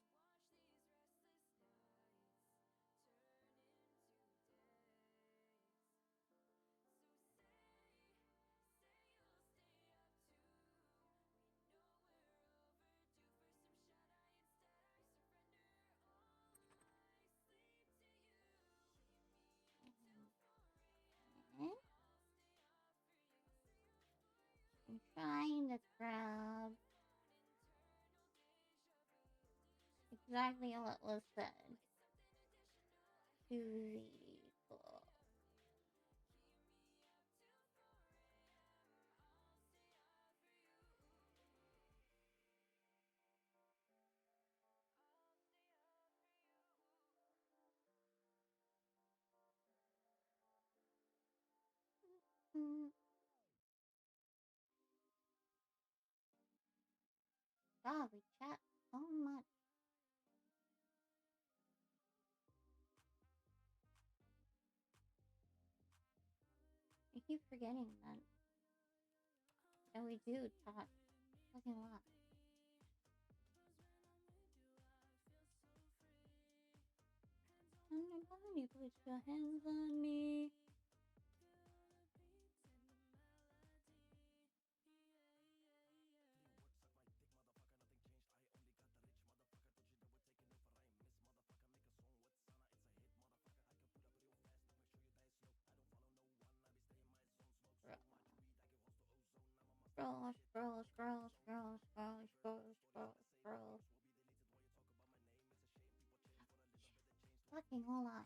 I'm trying to grab exactly what was said to the people. God, we chat so much. I keep forgetting that. And we do talk fucking lot. Somebody put your hands on me. Scroll, scroll, scroll, scroll, scroll, scroll, scroll, scroll. fucking hold on.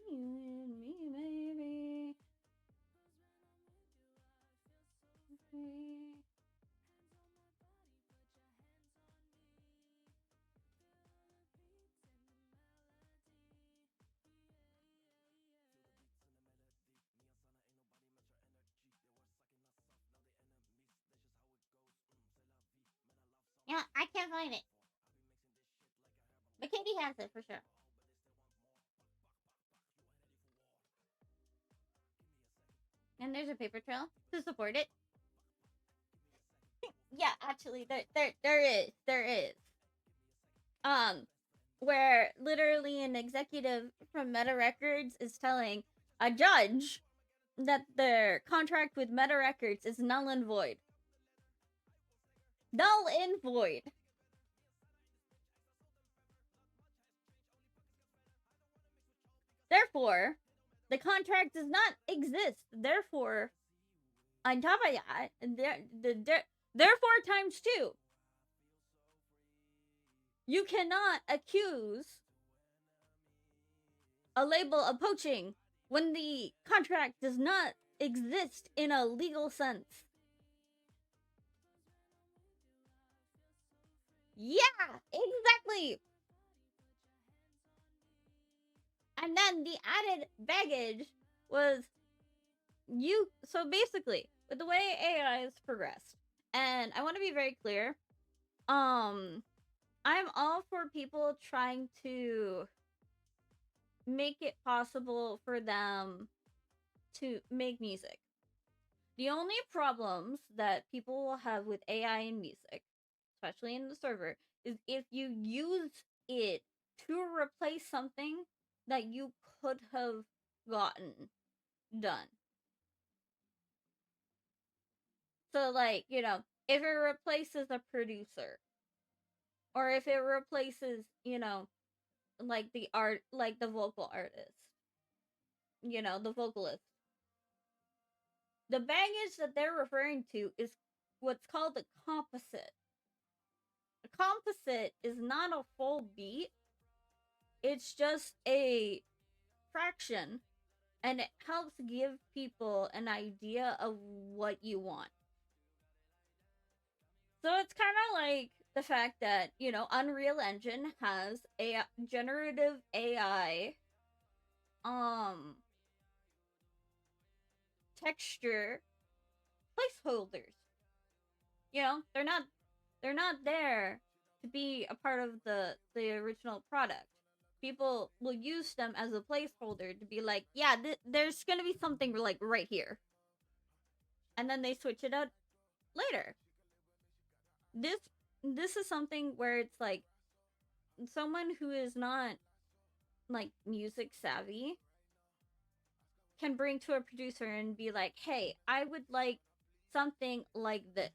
You and me, baby. Free. Yeah, I can't find it. But Katie has it for sure. And there's a paper trail to support it. Yeah, actually, there is. Where literally an executive from Meta Records is telling a judge that their contract with Meta Records is null and void. Null and void. Therefore, the contract does not exist. Therefore, on top of that, therefore times two. You cannot accuse a label of poaching when the contract does not exist in a legal sense. Yeah, exactly. And then the added baggage was so basically, with the way AI has progressed, and I want to be very clear, I'm all for people trying to make it possible for them to make music. The only problems that people will have with AI and music, especially in the server, is if you use it to replace something that you could have gotten done. So, like, if it replaces a producer, or if it replaces, like the vocal artist, the vocalist. The baggage that they're referring to is what's called a composite. A composite is not a full beat, it's just a fraction, and it helps give people an idea of what you want. So it's kind of like the fact that, Unreal Engine has a generative AI texture placeholders. They're not there to be a part of the original product. People will use them as a placeholder to be like, yeah, there's gonna be something like right here, and then they switch it out later. This is something where it's like someone who is not like music savvy can bring to a producer and be like, hey, I would like something like this.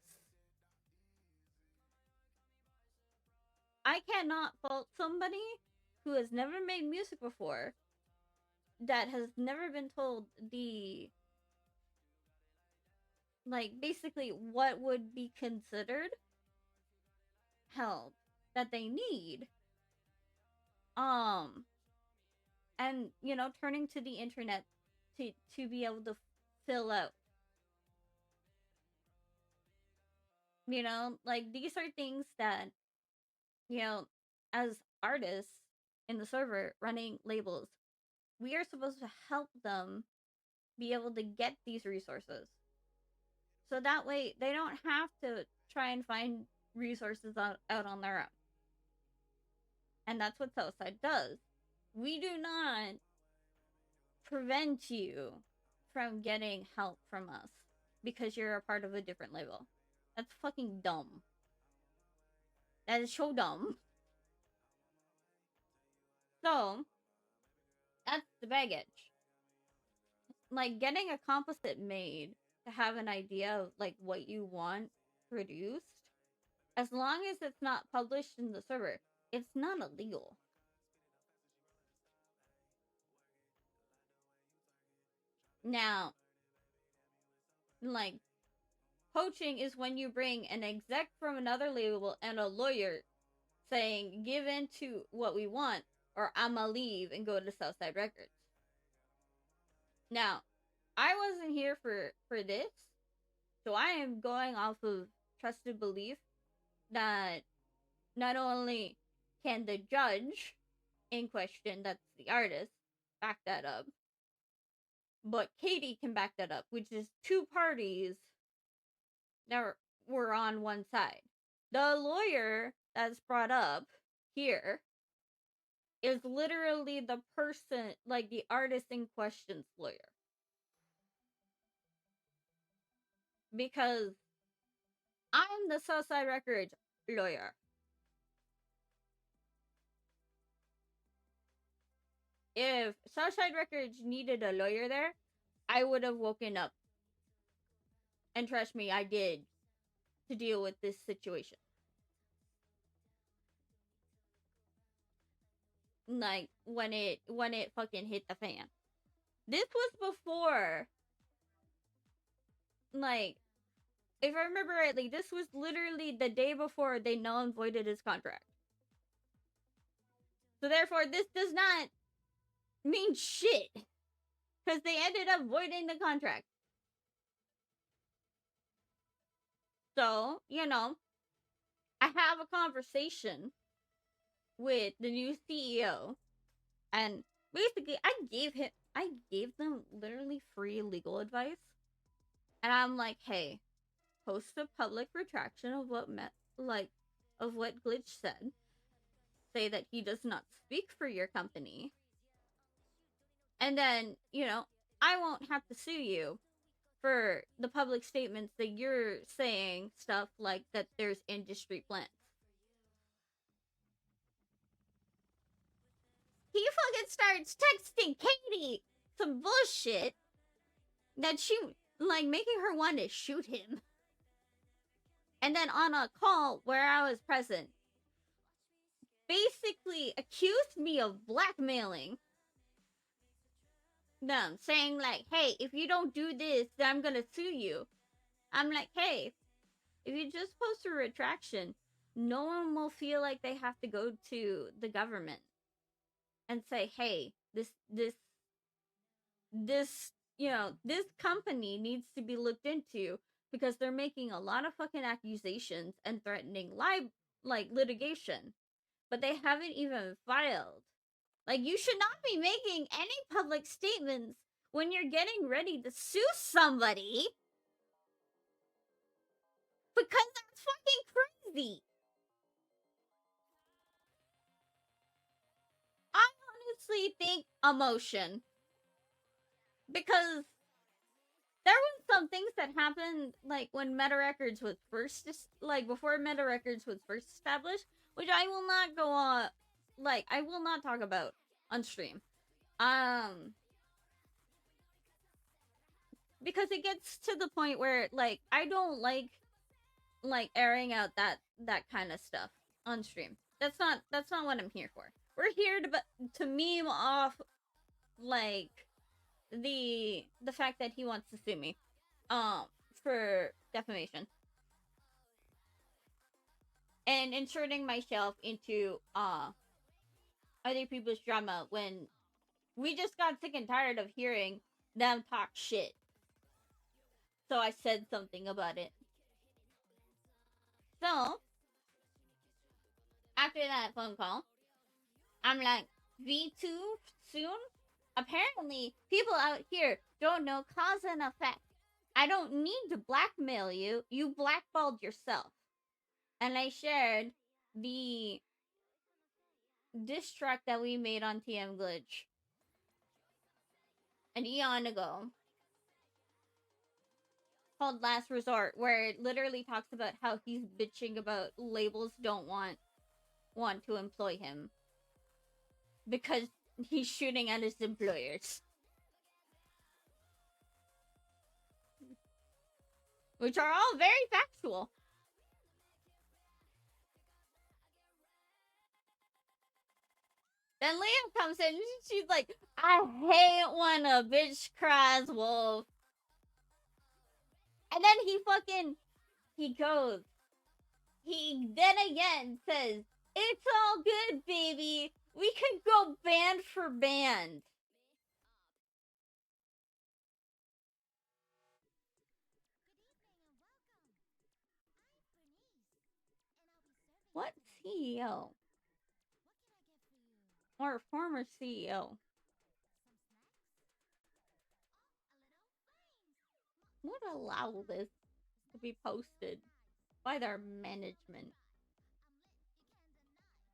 I cannot fault somebody who has never made music before, that has never been told basically what would be considered help that they need. And, turning to the internet to be able to fill out. These are things that, as artists in the server running labels, we are supposed to help them be able to get these resources. So that way they don't have to try and find resources out on their own. And that's what Southside does. We do not prevent you from getting help from us because you're a part of a different label. That's fucking dumb. That is so dumb. So, that's the baggage. Like, getting a composite made to have an idea of like what you want produced, as long as it's not published in the server, it's not illegal. Now, like, poaching is when you bring an exec from another label and a lawyer saying, give in to what we want, or I'ma leave and go to Southside Records. Now, I wasn't here for this, so I am going off of trusted belief that not only can the judge in question, that's the artist, back that up, but Katie can back that up, which is two parties that were on one side. The lawyer that's brought up here is literally the person, like the artist in question's lawyer. Because I'm the Southside Records lawyer. If Southside Records needed a lawyer there, I would have woken up. And trust me, I did, to deal with this situation. Like, when it fucking hit the fan. This was before, like, if I remember rightly, this was literally the day before they null and voided his contract. So therefore, this does not mean shit. Because they ended up voiding the contract. So, you know, I have a conversation with the new CEO. And basically, I gave them literally free legal advice. And I'm like, hey, post a public retraction of what Glitch said. Say that he does not speak for your company. And then, you know, I won't have to sue you for the public statements that you're saying stuff like that there's industry plans. He fucking starts texting Katie some bullshit that she, like, making her want to shoot him. And then on a call where I was present, basically accused me of blackmailing them, saying like, hey, if you don't do this, then I'm gonna sue you. I'm like, hey, if you just post a retraction, no one will feel like they have to go to the government and say, hey, this you know, this company needs to be looked into because they're making a lot of fucking accusations and threatening litigation, but they haven't even filed. Like, you should not be making any public statements when you're getting ready to sue somebody, because that's fucking crazy. I honestly think emotion, because there was some things that happened, like, when Meta Records was first, before Meta Records was first established, which I will not go on, I will not talk about on stream. Because it gets to the point where, like, I don't like airing out that kind of stuff on stream. That's not what I'm here for. We're here to meme off, like, the fact that he wants to sue me for defamation and inserting myself into other people's drama when we just got sick and tired of hearing them talk shit. So I said something about it. So after that phone call, I'm like, V2 soon? Apparently, people out here don't know cause and effect. I don't need to blackmail you. You blackballed yourself. And I shared the diss track that we made on TM Glitch an eon ago, called Last Resort, where it literally talks about how he's bitching about labels don't want to employ him because he's shooting at his employers. which are all very factual. Then Liam comes in and she's like, I hate when a bitch cries wolf. And then he goes, he then again says, it's all good, baby. We can go band for band. What CEO? Or former CEO? Would allow this to be posted by their management?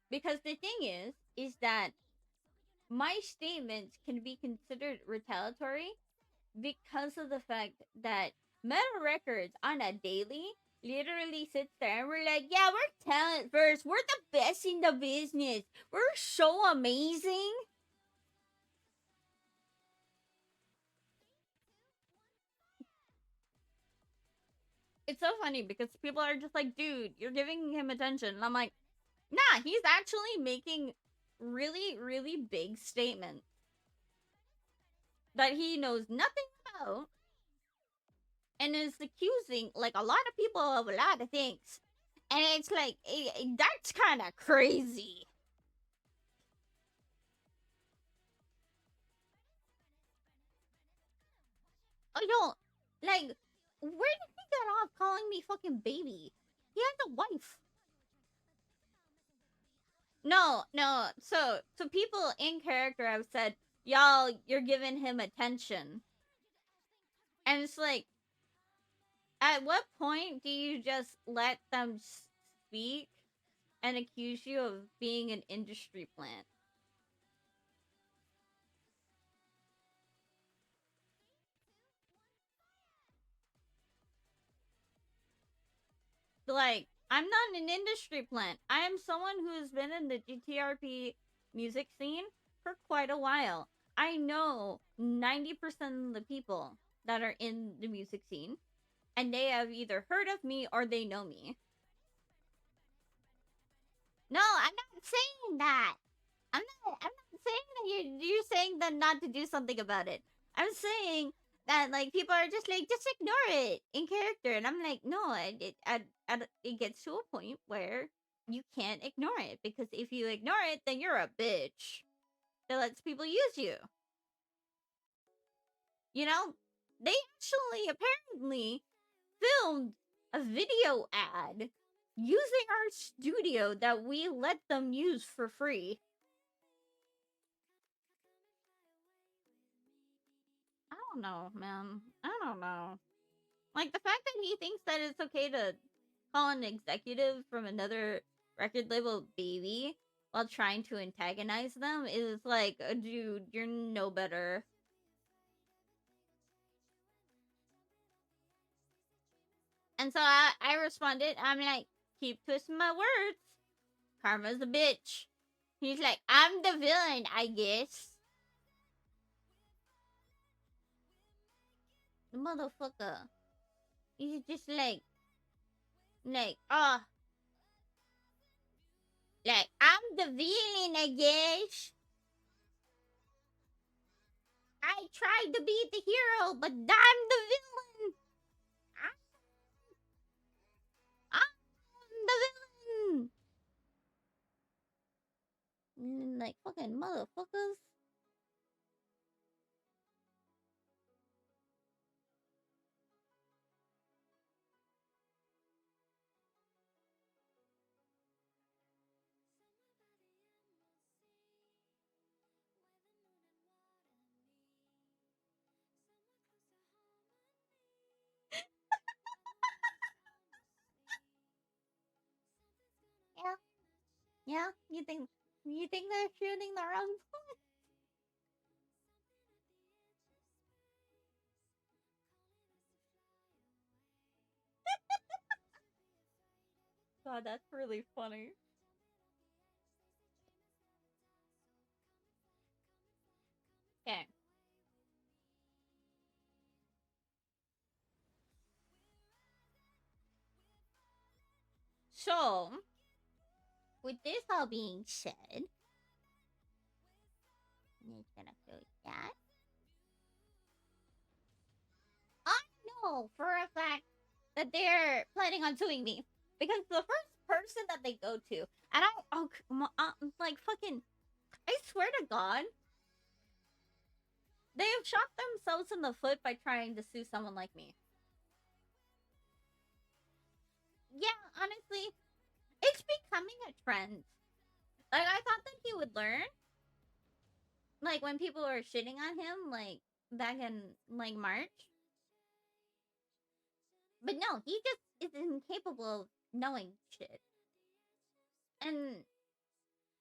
Because the thing is that my statements can be considered retaliatory because of the fact that Metal Records on a daily literally sits there and we're like, yeah, we're talent first. We're the best in the business. We're so amazing. It's so funny because people are just like, dude, you're giving him attention. And I'm like, nah, he's actually making really, really big statements that he knows nothing about and is accusing like a lot of people of a lot of things. And it's like, that's kind of crazy. Oh, yo, like, where did he get off calling me fucking baby? He has a wife. No. So people in character have said, y'all, you're giving him attention. And it's like, at what point do you just let them speak and accuse you of being an industry plant? Like, I'm not an industry plant. I am someone who has been in the GTRP music scene for quite a while. I know 90% of the people that are in the music scene, and they have either heard of me or they know me. No, I'm not saying that. I'm not saying that you're saying that not to do something about it. I'm saying that like people are just like just ignore it in character, and I'm like no, it gets to a point where you can't ignore it because if you ignore it, then you're a bitch that lets people use you. You know, they actually apparently filmed a video ad using our studio that we let them use for free. I don't know, man. I don't know. Like the fact that he thinks that it's okay to call an executive from another record label baby while trying to antagonize them is like, dude, you're no better. And so I responded, I'm like, keep twisting my words. Karma's a bitch. He's like, I'm the villain, I guess. The motherfucker. He's just like, oh, like, I'm the villain, I guess. I tried to be the hero, but I'm the villain. I'm the villain. Like, fucking motherfuckers. Yeah. Yeah? You think they're shooting their own point? God, that's really funny. Okay. So, with this all being said, I'm just gonna close that. I know for a fact that they're planning on suing me because the first person that they go to, and like fucking, I swear to God, they have shot themselves in the foot by trying to sue someone like me. Yeah, honestly, it's becoming a trend. Like, I thought that he would learn. Like, when people were shitting on him, like, back in, like, March. But no, he just is incapable of knowing shit. And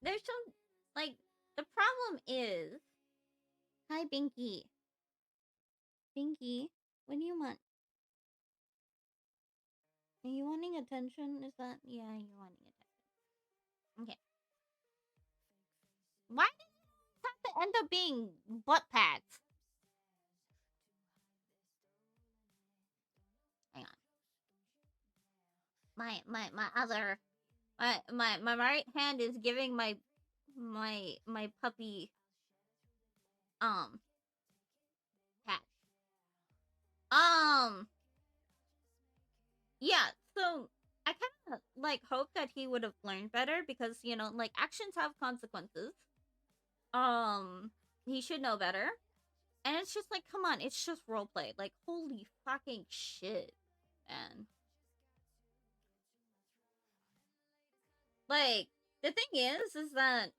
there's some, like, the problem is... Hi, Binky. Binky, what do you want? Are you wanting attention? Is that... Yeah, you're wanting attention. Okay. Why does it have to end up being butt pads? Hang on. My other... My right hand is giving my puppy... Pat. Yeah, so... I kind of, like, hope that he would have learned better because, you know, like, actions have consequences. He should know better. And it's just like, come on, it's just roleplay. Like, holy fucking shit, man. Like, the thing is that,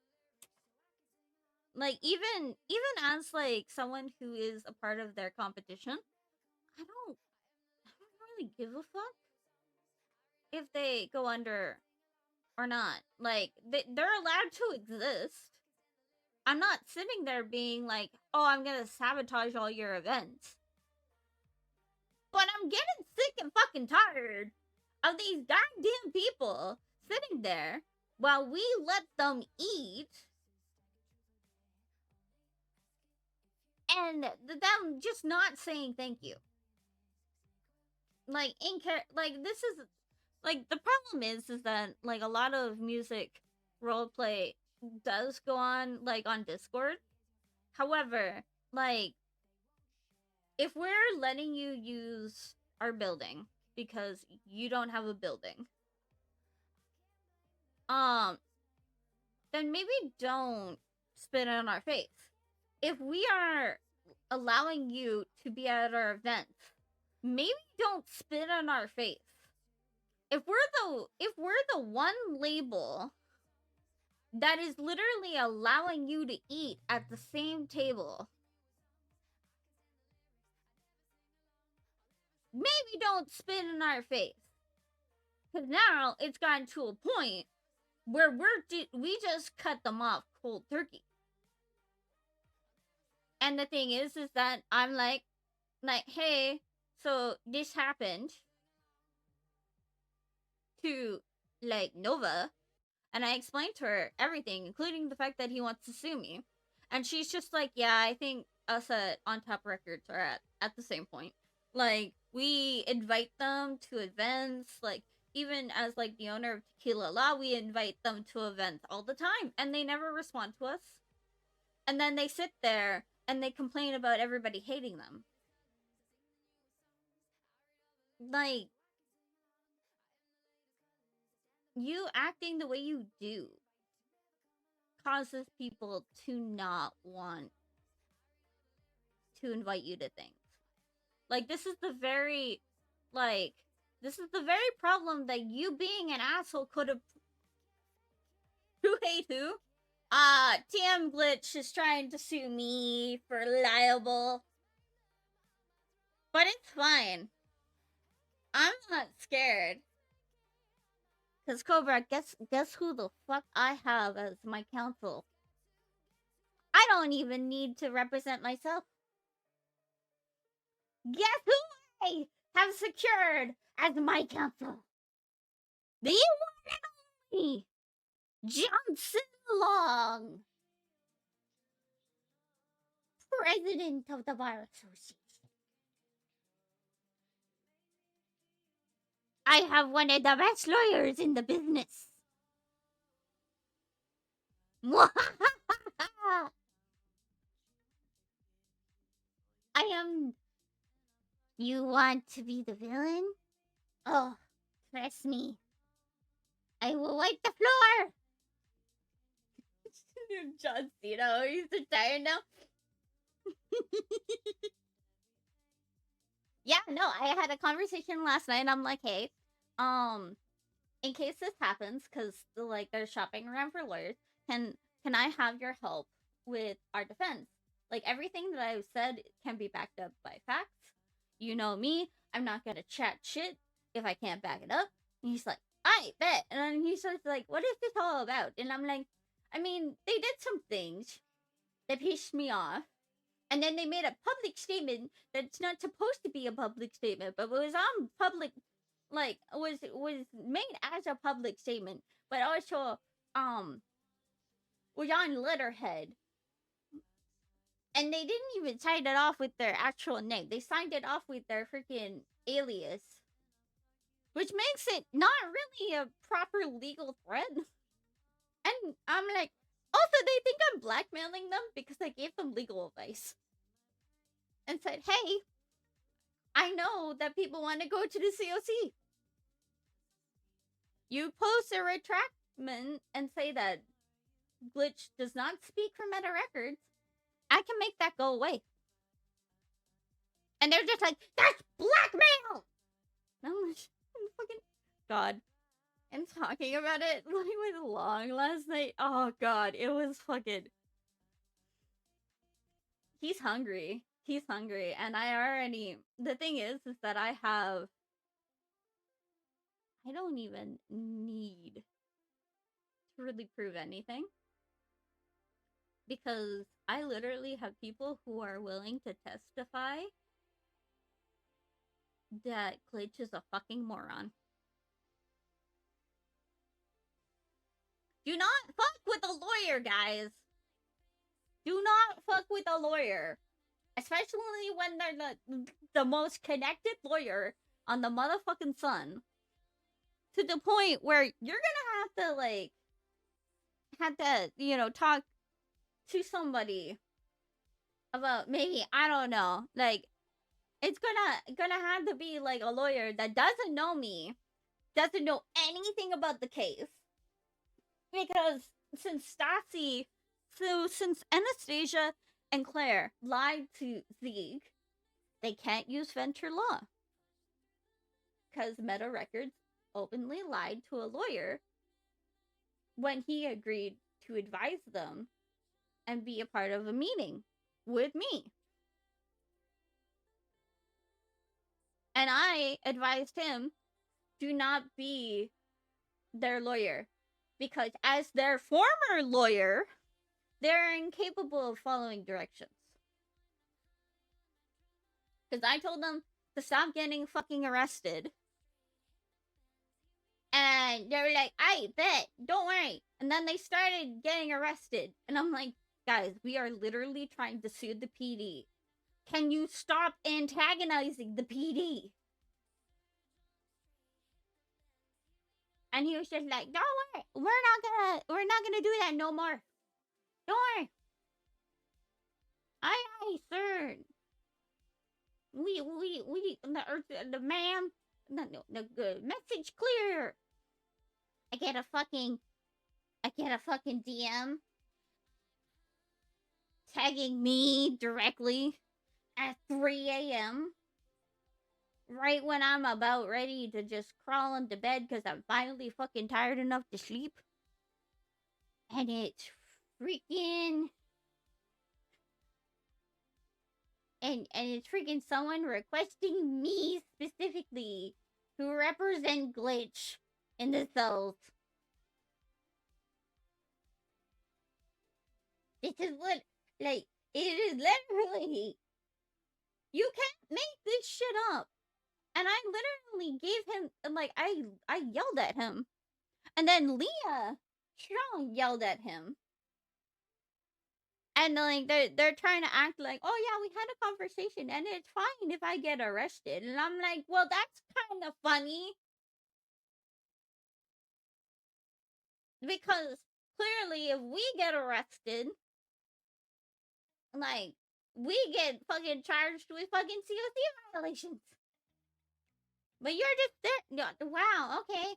like, even as, like, someone who is a part of their competition, I don't really give a fuck if they go under or not. Like, they're allowed to exist. I'm not sitting there being like, oh, I'm gonna sabotage all your events. But I'm getting sick and fucking tired of these goddamn people sitting there while we let them eat and them just not saying thank you. Like, this is, like, the problem is that, like, a lot of music roleplay does go on, like, on Discord. However, like, if we're letting you use our building because you don't have a building, then maybe don't spit on our face. If we are allowing you to be at our events, maybe don't spit on our face. If we're the one label that is literally allowing you to eat at the same table, maybe don't spit in our face. Because now it's gotten to a point where we just cut them off cold turkey. And the thing is that I'm like, hey, so this happened to, like, Nova, and I explained to her everything, including the fact that he wants to sue me. And she's just like, yeah, I think us at On Top Records are at the same point. Like, we invite them to events, like, even as, like, the owner of Tequila La, we invite them to events all the time, and they never respond to us. And then they sit there and they complain about everybody hating them. Like, you acting the way you do causes people to not want to invite you to things. Like, this is the very problem that you being an asshole could have... Who hate who? TM Glitch is trying to sue me for libel. But it's fine. I'm not scared. Cause Cobra, guess who the fuck I have as my counsel? I don't even need to represent myself. Guess who I have secured as my counsel? The one and only Johnson Long, president of the Bar Association. I have one of the best lawyers in the business. I am. You want to be the villain? Oh, trust me. I will wipe the floor. John Cena, he's retired now. Yeah, no, I had a conversation last night. And I'm like, hey, in case this happens, because like they're shopping around for lawyers, can I have your help with our defense? Like everything that I've said can be backed up by facts. You know me, I'm not gonna chat shit if I can't back it up. And he's like, I bet. And then he's just like, what is this all about? And I'm like, I mean, they did some things that pissed me off. And then they made a public statement that's not supposed to be a public statement, but was on public, like was made as a public statement, but also was on letterhead. And they didn't even sign it off with their actual name. They signed it off with their freaking alias, which makes it not really a proper legal threat. And I'm like, also they think I'm blackmailing them because I gave them legal advice and said, hey, I know that people want to go to the COC. You post a retractment and say that Glitch does not speak for Meta Records, I can make that go away. And they're just like, that's blackmail! And I'm like, fucking God. And talking about it like went long last night. Oh God, it was fucking. He's hungry. He's hungry, and I already. The thing is that I don't even need to really prove anything. Because I literally have people who are willing to testify that Glitch is a fucking moron. Do not fuck with a lawyer, guys. Do not fuck with a lawyer. Especially when they're the most connected lawyer on the motherfucking sun. To the point where you're gonna have to, you know, talk to somebody about maybe, I don't know, like, it's gonna have to be like a lawyer that doesn't know me, doesn't know anything about the case. Because since Anastasia and Claire lied to Zeke, they can't use venture law. Because Meta Records openly lied to a lawyer when he agreed to advise them and be a part of a meeting with me. And I advised him, do not be their lawyer. Because as their former lawyer, they're incapable of following directions. Because I told them to stop getting fucking arrested. And they were like, I bet, don't worry. And then they started getting arrested. And I'm like, guys, we are literally trying to sue the PD. Can you stop antagonizing the PD? And he was just like, don't worry, we're not gonna do that no more. Don't worry. Aye, sir. We, the ma'am, the message clear. I get a fucking DM tagging me directly at 3 a.m. Right when I'm about ready to just crawl into bed because I'm finally fucking tired enough to sleep. And it's freaking... And it's freaking someone requesting me specifically to represent Glitch in the cells. This is what, like, it is literally... You can't make this shit up. And I literally gave him, like, I yelled at him. And then Leah Strong yelled at him. And, like, they're trying to act like, oh, yeah, we had a conversation, and it's fine if I get arrested. And I'm like, well, that's kind of funny. Because clearly, if we get arrested, like, we get fucking charged with fucking COC violations. But you're just there. Wow, okay.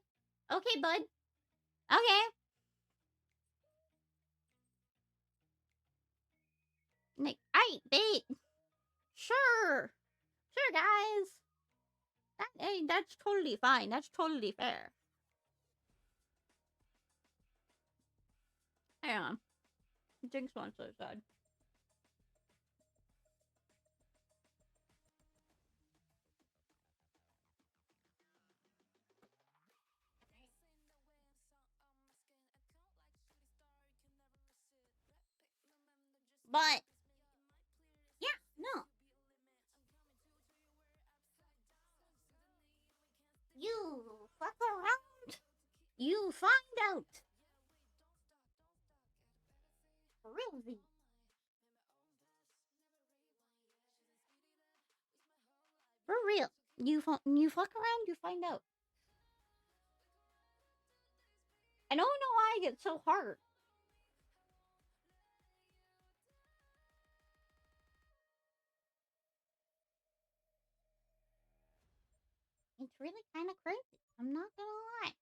Okay, bud. Okay. Like, I bait. Sure. Sure, guys. Hey, that's totally fine. That's totally fair. Hang on. Jinx wants so sad. But yeah, no. You fuck around. You find out. For real, Z. For real. You fuck around, you find out. I don't know why I get so hard. It's really kind of crazy. I'm not gonna lie.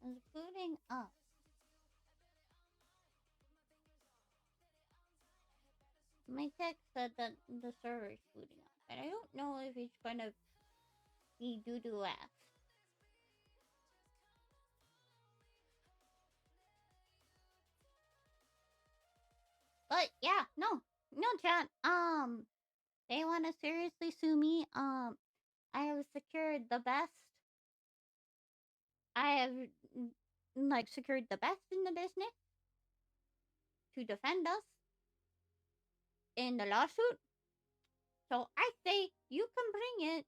It's booting up. My text said that the server is booting up, but I don't know if it's gonna be doo-doo ass. But yeah, no chat. They want to seriously sue me. I have secured the best. I have like secured the best in the business to defend us in the lawsuit. So I say you can bring it.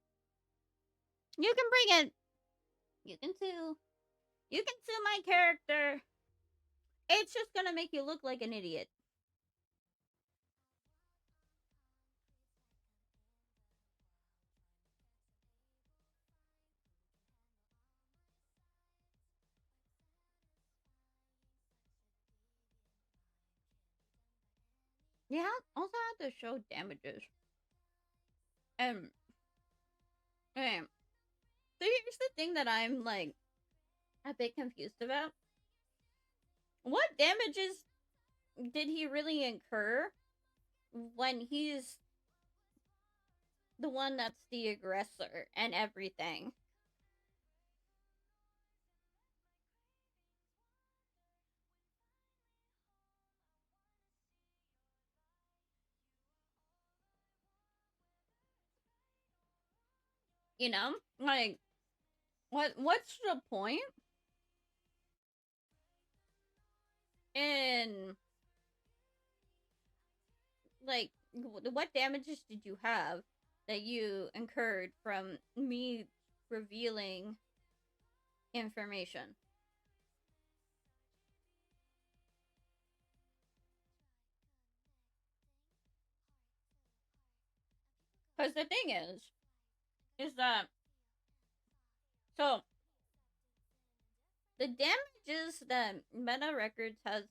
You can bring it. You can sue. You can sue my character. It's just gonna make you look like an idiot. You also have to show damages. And so here's the thing that I'm like a bit confused about. What damages did he really incur when he's the one that's the aggressor and everything? You know? Like, what's the point in, like, what damages did you have that you incurred from me revealing information? Because the thing is that, so, the damages that Meta Records has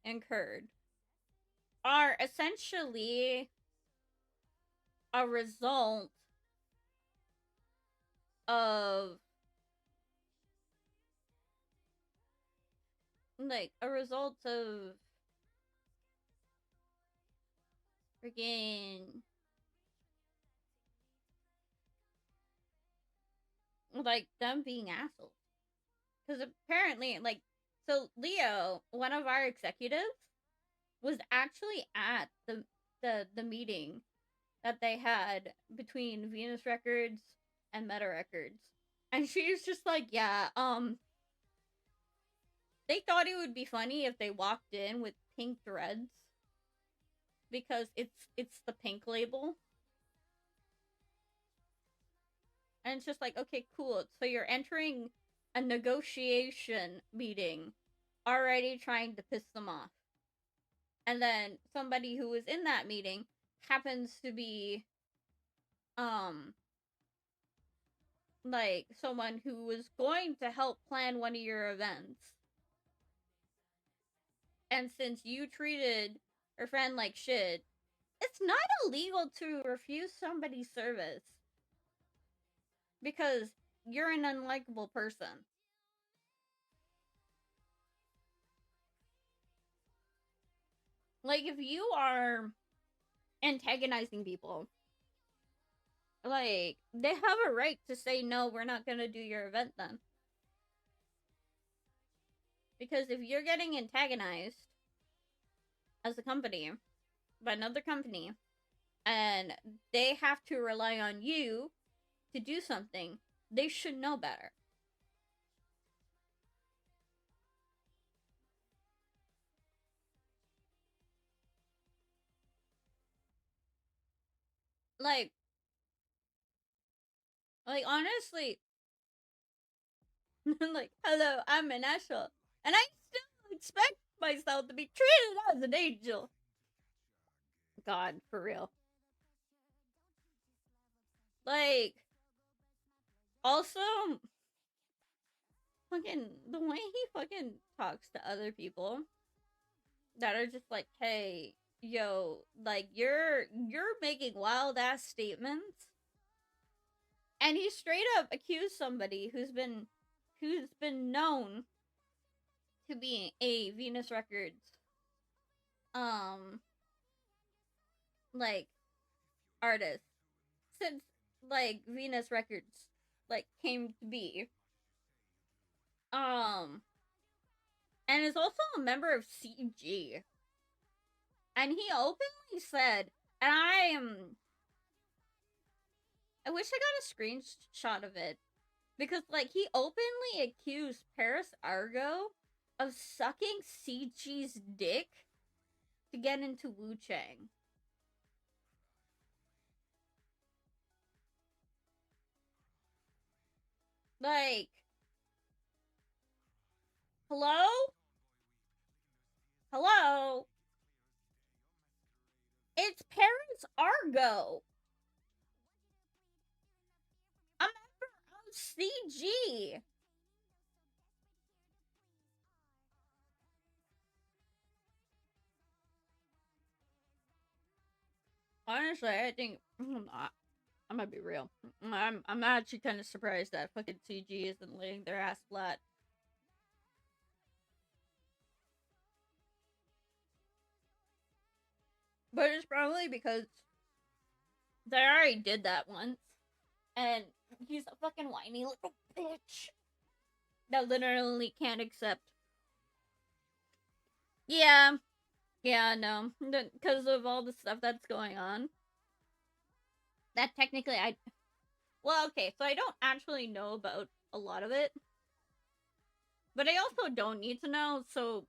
incurred are essentially a result of, like, a result of freaking, like, them being assholes. Because apparently, like, so Leo, one of our executives, was actually at the meeting that they had between Venus Records and Meta Records. And she's just like, yeah, they thought it would be funny if they walked in with pink threads because it's the pink label. And it's just like, okay, cool. So you're entering a negotiation meeting already trying to piss them off. And then somebody who was in that meeting happens to be like someone who was going to help plan one of your events. And since you treated her friend like shit, it's not illegal to refuse somebody's service because you're an unlikable person. Like, if you are antagonizing people, like, they have a right to say, no, we're not gonna do your event then. Because if you're getting antagonized as a company by another company and they have to rely on you to do something, they should know better. Like honestly, like, hello, I'm an Ashel, and I still expect myself to be treated as an angel. God, for real. Like, also, fucking, the way he fucking talks to other people that are just like, hey, yo, like, you're making wild ass statements. And he straight up accused somebody who's been known to be a Venus Records like artist since like Venus Records like came to be. And is also a member of CG. And he openly said, and I wish I got a screenshot of it. Because, like, he openly accused Paris Argo of sucking CG's dick to get into Wu Chang. Like, hello? Hello? It's Paris Argo. A member of CG. Honestly, I think I'm gonna be real. I'm actually kind of surprised that fucking CG isn't laying their ass flat. But it's probably because they already did that once, and he's a fucking whiny little bitch that literally can't accept. Yeah, no, because of all the stuff that's going on. That technically, well, okay, so I don't actually know about a lot of it, but I also don't need to know, so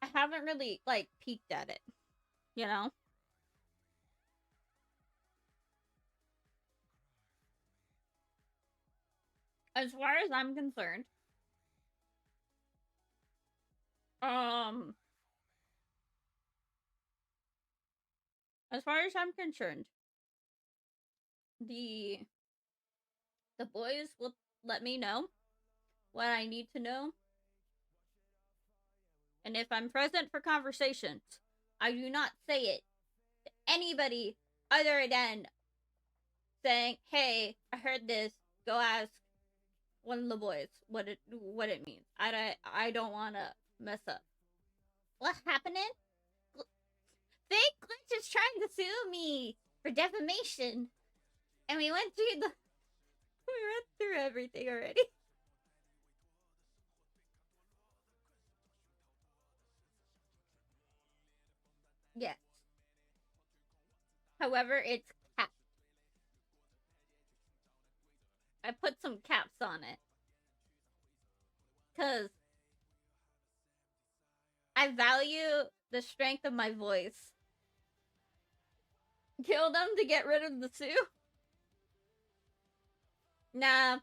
I haven't really like peeked at it, you know. As far as I'm concerned, um, as far as I'm concerned, the boys will let me know what I need to know. And if I'm present for conversations, I do not say it to anybody other than saying, "Hey, I heard this. Go ask one of the boys what it means." I don't want to mess up. What's happening? Fake Glitch is trying to sue me for defamation, and we went through everything already. Yes. However, it's capped. I put some caps on it. Because I value the strength of my voice. Kill them to get rid of the Sioux? Nah,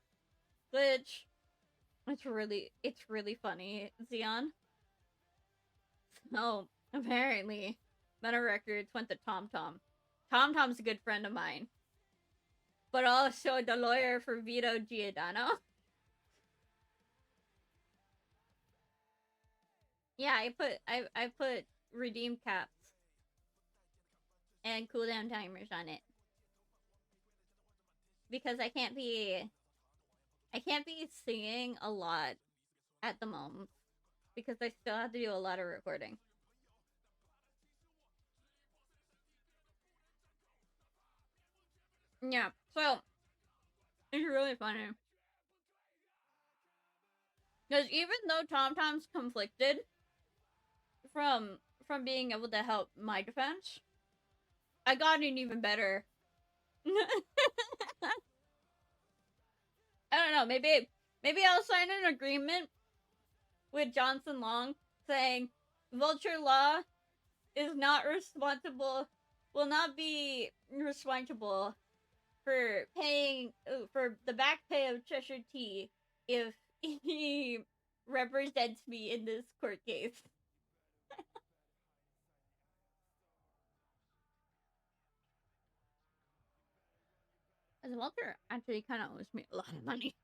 which it's really funny, Xeon. So apparently, Meta Records went to Tom Tom. Tom Tom's a good friend of mine, but also the lawyer for Vito Giordano. Yeah, I put redeem caps and cooldown timers on it because I can't be singing a lot at the moment because I still have to do a lot of recording. Yeah, so it's really funny because even though Tom Tom's conflicted from being able to help my defense, I got an even better. I don't know. Maybe I'll sign an agreement with Johnson Long saying Vulture Law is not responsible, will not be responsible for paying for the back pay of Cheshire T if he represents me in this court case. As Walter actually kind of owes me a lot of money.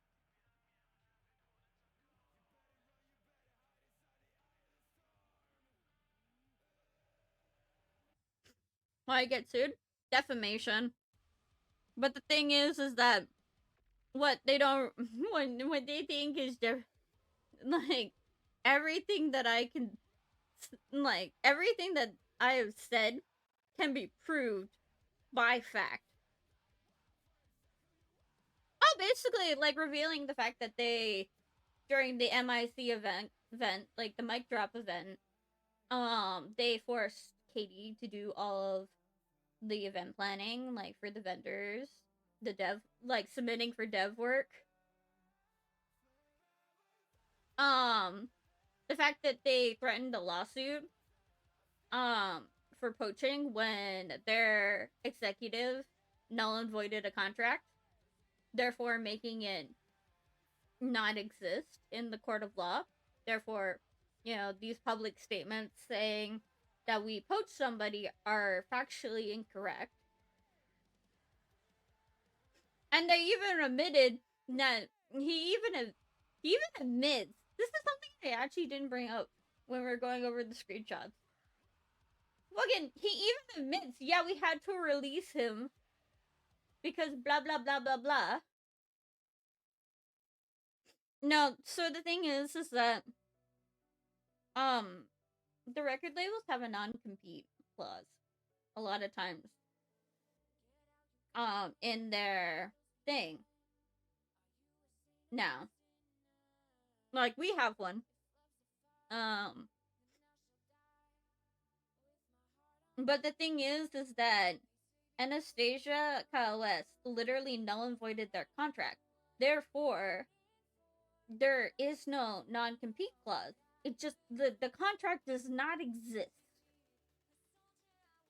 Why I get sued? Defamation. But the thing is that what they don't, what they think is like everything that I can, like everything that I have said can be proved by fact. Oh, basically, like revealing the fact that they, during the MIC event, like the mic drop event, they forced Katie to do all of the event planning, like for the vendors, the dev, like submitting for dev work. The fact that they threatened a lawsuit, for poaching when their executive null and voided a contract, therefore making it not exist in the court of law. Therefore, you know, these public statements saying that we poached somebody are factually incorrect. And they even admitted that he even admits, this is something they actually didn't bring up when we were going over the screenshots. Fucking, he even admits, yeah, we had to release him because blah blah blah blah blah. No, so the thing is that the record labels have a non-compete clause a lot of times in their thing. Now, like we have one. But the thing is that Anastasia Kyle West literally null and voided their contract. Therefore, there is no non-compete clause. It just the contract does not exist.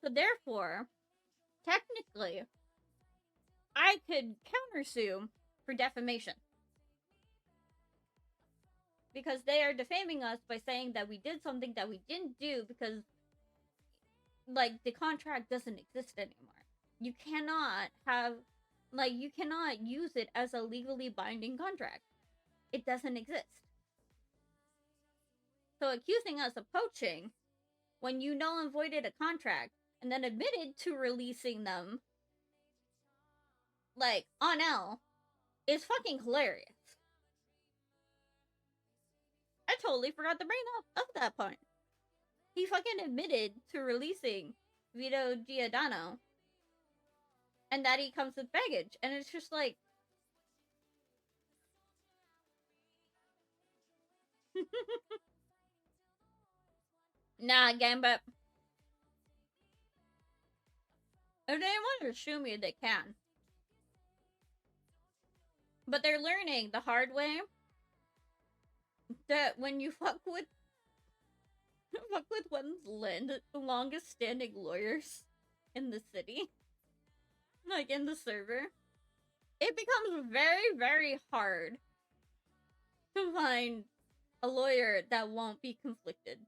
So therefore, technically, I could countersue for defamation. Because they are defaming us by saying that we did something that we didn't do because, like, the contract doesn't exist anymore. You cannot have, like, you cannot use it as a legally binding contract. It doesn't exist. So accusing us of poaching when you null and voided a contract and then admitted to releasing them, like, on L, is fucking hilarious. I totally forgot to bring up that point. He fucking admitted to releasing Vito Giordano, and that he comes with baggage, and it's just like, nah, Gambit. If they want to sue me, they can. But they're learning the hard way that when you fuck with one's longest standing lawyers in the city, like in the server, it becomes very, very hard to find a lawyer that won't be conflicted.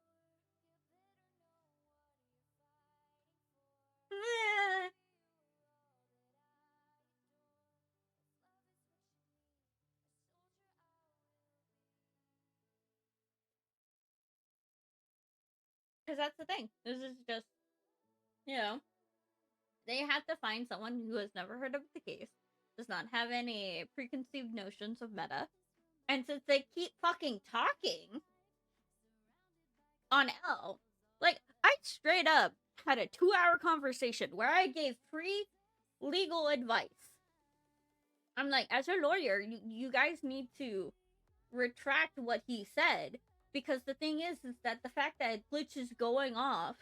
Because that's the thing. This is just, you know, they have to find someone who has never heard of the case, does not have any preconceived notions of meta, and since they keep fucking talking on L, like, I straight up had a 2-hour conversation where I gave free legal advice. I'm like, as a lawyer, you guys need to retract what he said, because the thing is that the fact that Glitch is going off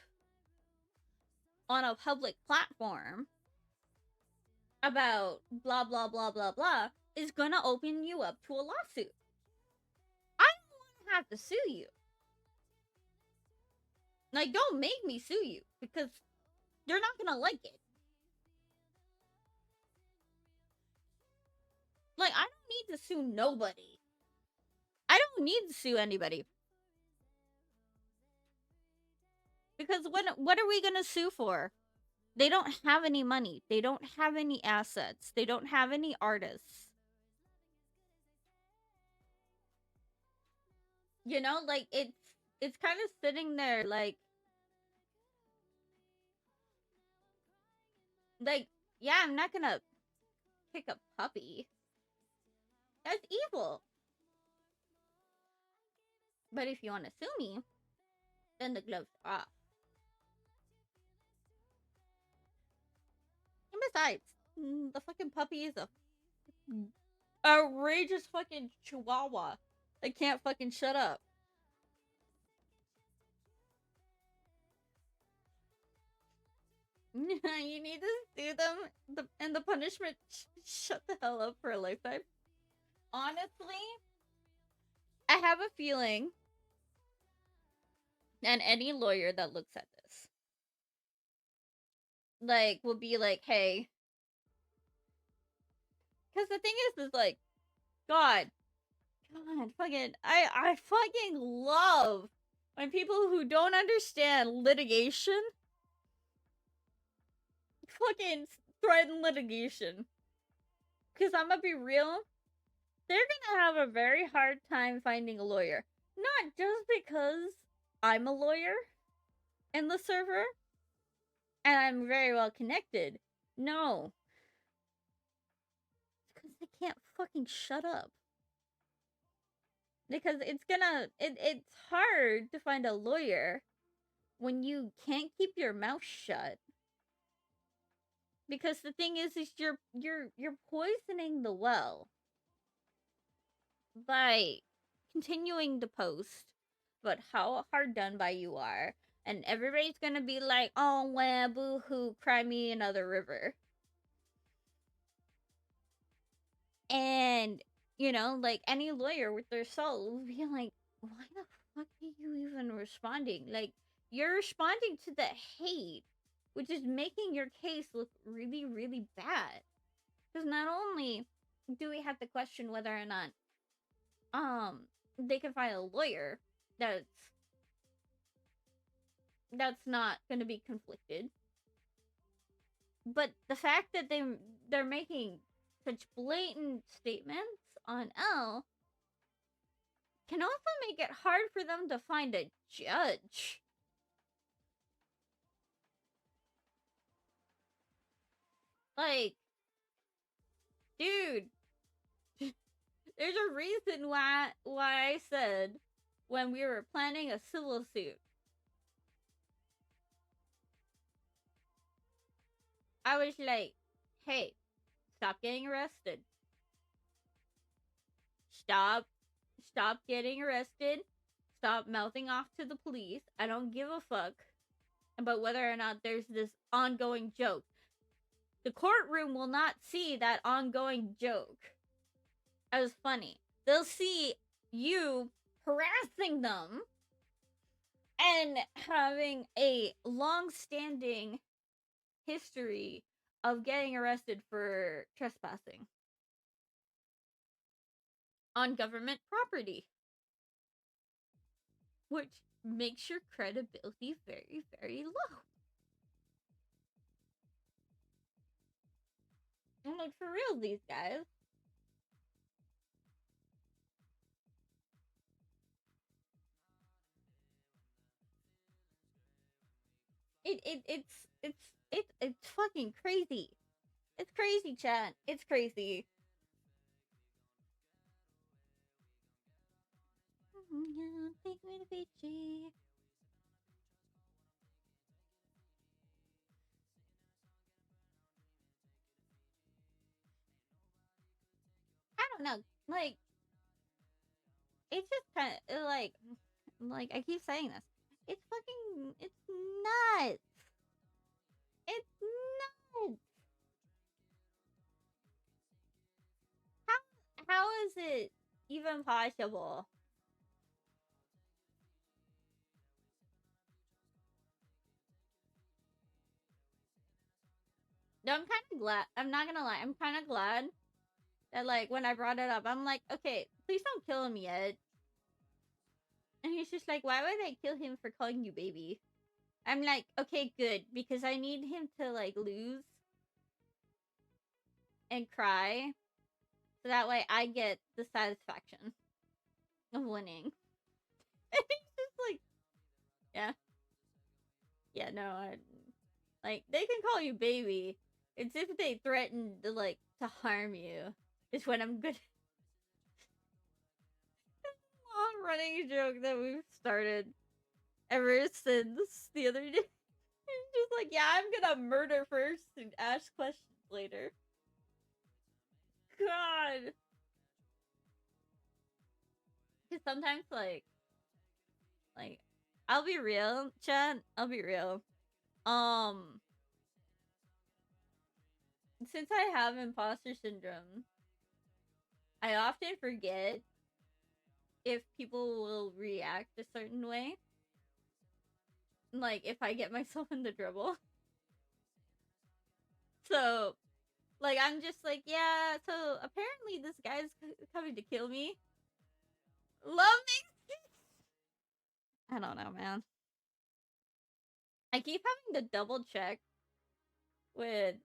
on a public platform about blah blah blah blah blah is gonna open you up to a lawsuit. I don't want to have to sue you. Like, don't make me sue you, because you're not gonna like it. Like, I don't need to sue nobody. I don't need to sue anybody. Because what are we gonna sue for? They don't have any money. They don't have any assets. They don't have any artists. You know, like, it's kind of sitting there like, yeah, I'm not gonna kick a puppy. That's evil. But if you want to sue me, then the gloves are off. And besides, the fucking puppy is a outrageous fucking chihuahua that can't fucking shut up. You need to sue them, and the punishment, shut the hell up for a lifetime. Honestly, I have a feeling, and any lawyer that looks at this, like, will be like, hey, because the thing is like, God, fucking, I fucking love when people who don't understand litigation fucking threaten litigation. Because I'm gonna be real, they're gonna have a very hard time finding a lawyer. Not just because I'm a lawyer in the server and I'm very well connected. No. It's because they can't fucking shut up. Because it's hard to find a lawyer when you can't keep your mouth shut. Because the thing is you're poisoning the well by continuing to post about how hard done by you are, and everybody's gonna be like, oh well, boo-hoo, cry me another river. And, you know, like, any lawyer with their soul will be like, why the fuck are you even responding? Like, you're responding to the hate, which is making your case look really, really bad. Because not only do we have to question whether or not they can find a lawyer that's not going to be conflicted, but the fact that they're making such blatant statements on L can also make it hard for them to find a judge. Like, dude, there's a reason why I said when we were planning a civil suit, I was like, hey, stop getting arrested. Stop getting arrested. Stop mouthing off to the police. I don't give a fuck about whether or not there's this ongoing joke. The courtroom will not see that ongoing joke as funny. They'll see you harassing them and having a long-standing history of getting arrested for trespassing. on government property, which makes your credibility very, very low. I'm like, for real, these guys. It's fucking crazy. It's crazy, chat. It's crazy. Take me to Fiji. I don't know. Like, it's just kind of like I keep saying this. It's fucking. It's nuts. It's nuts. How is it even possible? No, I'm kind of glad. I'm not gonna lie. I'm kind of glad that like when I brought it up, I'm like, okay, please don't kill him yet. And he's just like, why would I kill him for calling you baby? I'm like, okay, good, because I need him to like lose and cry, so that way I get the satisfaction of winning. And he's just like, yeah, no, like they can call you baby. It's if they threaten to like to harm you, is when I'm good. Long running joke that we've started ever since the other day. It's just like, yeah, I'm gonna murder first and ask questions later. God. Cause sometimes like I'll be real, chat. I'll be real. Since I have imposter syndrome, I often forget if people will react a certain way. Like if I get myself into trouble. So, like I'm just like, yeah, so apparently this guy's coming to kill me. Love me. I don't know, man. I keep having to double check with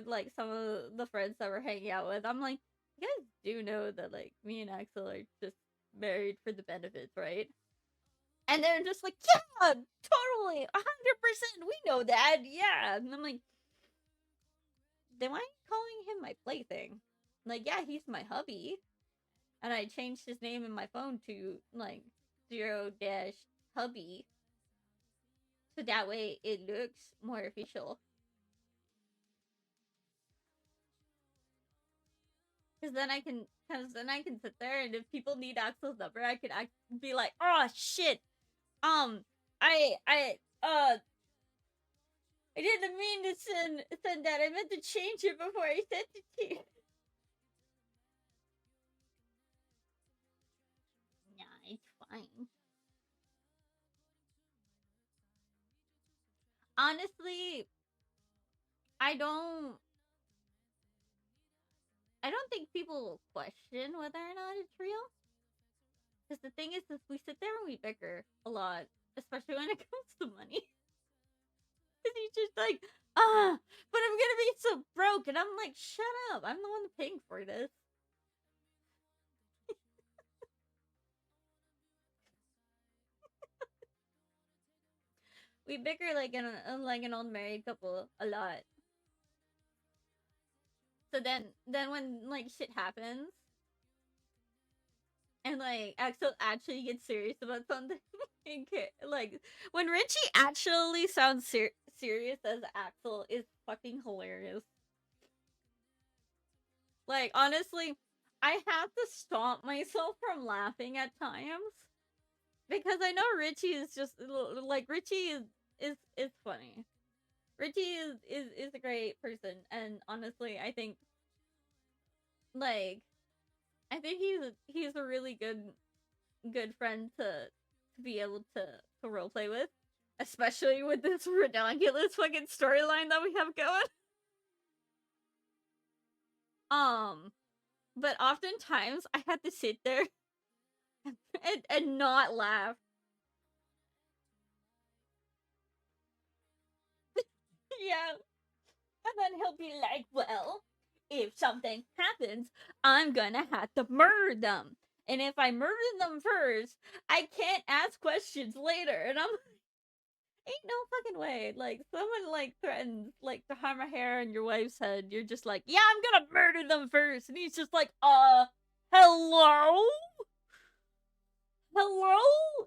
like some of the friends that we're hanging out with. I'm like, you guys do know that like me and Axel are just married for the benefits, right? And they're just like, yeah, totally, 100%, we know that, yeah. And I'm like, then why are you calling him my plaything? Like, yeah, he's my hubby. And I changed his name in my phone to like 0-hubby. So that way it looks more official. Cause then I can sit there, and if people need Axel's number, I can be like, oh shit, I didn't mean to send that. I meant to change it before I sent it to you. Yeah, it's fine. Honestly, I don't think people will question whether or not it's real. Because the thing is we sit there and we bicker a lot, especially when it comes to money. Because he's just like, but I'm gonna be so broke. And I'm like, shut up. I'm the one paying for this. We bicker like an old married couple a lot. So then when like shit happens, and like Axel actually gets serious about something, like when Richie actually sounds serious as Axel is fucking hilarious. Like honestly, I have to stop myself from laughing at times because I know Richie is just like Richie is funny. Richie is a great person, and honestly, I think like I think he's a really good friend to be able to roleplay with, especially with this ridiculous fucking storyline that we have going. but oftentimes I had to sit there and not laugh. Yeah. And then he'll be like, well, if something happens, I'm gonna have to murder them. And if I murder them first, I can't ask questions later. And I'm ain't no fucking way. Like, someone, like, threatens, like, to harm a hair on your wife's head. You're just like, yeah, I'm gonna murder them first. And he's just like, hello? Hello?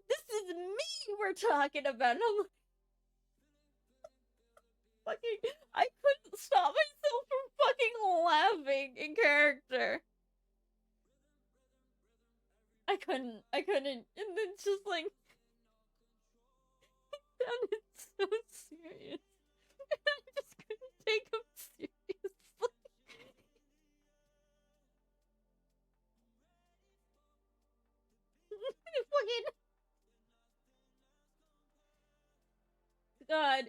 This is me we're talking about. And I'm like, fucking, I couldn't stop myself from fucking laughing in character. I couldn't. And then just like, it sounded so serious. I just couldn't take him seriously. Fucking God,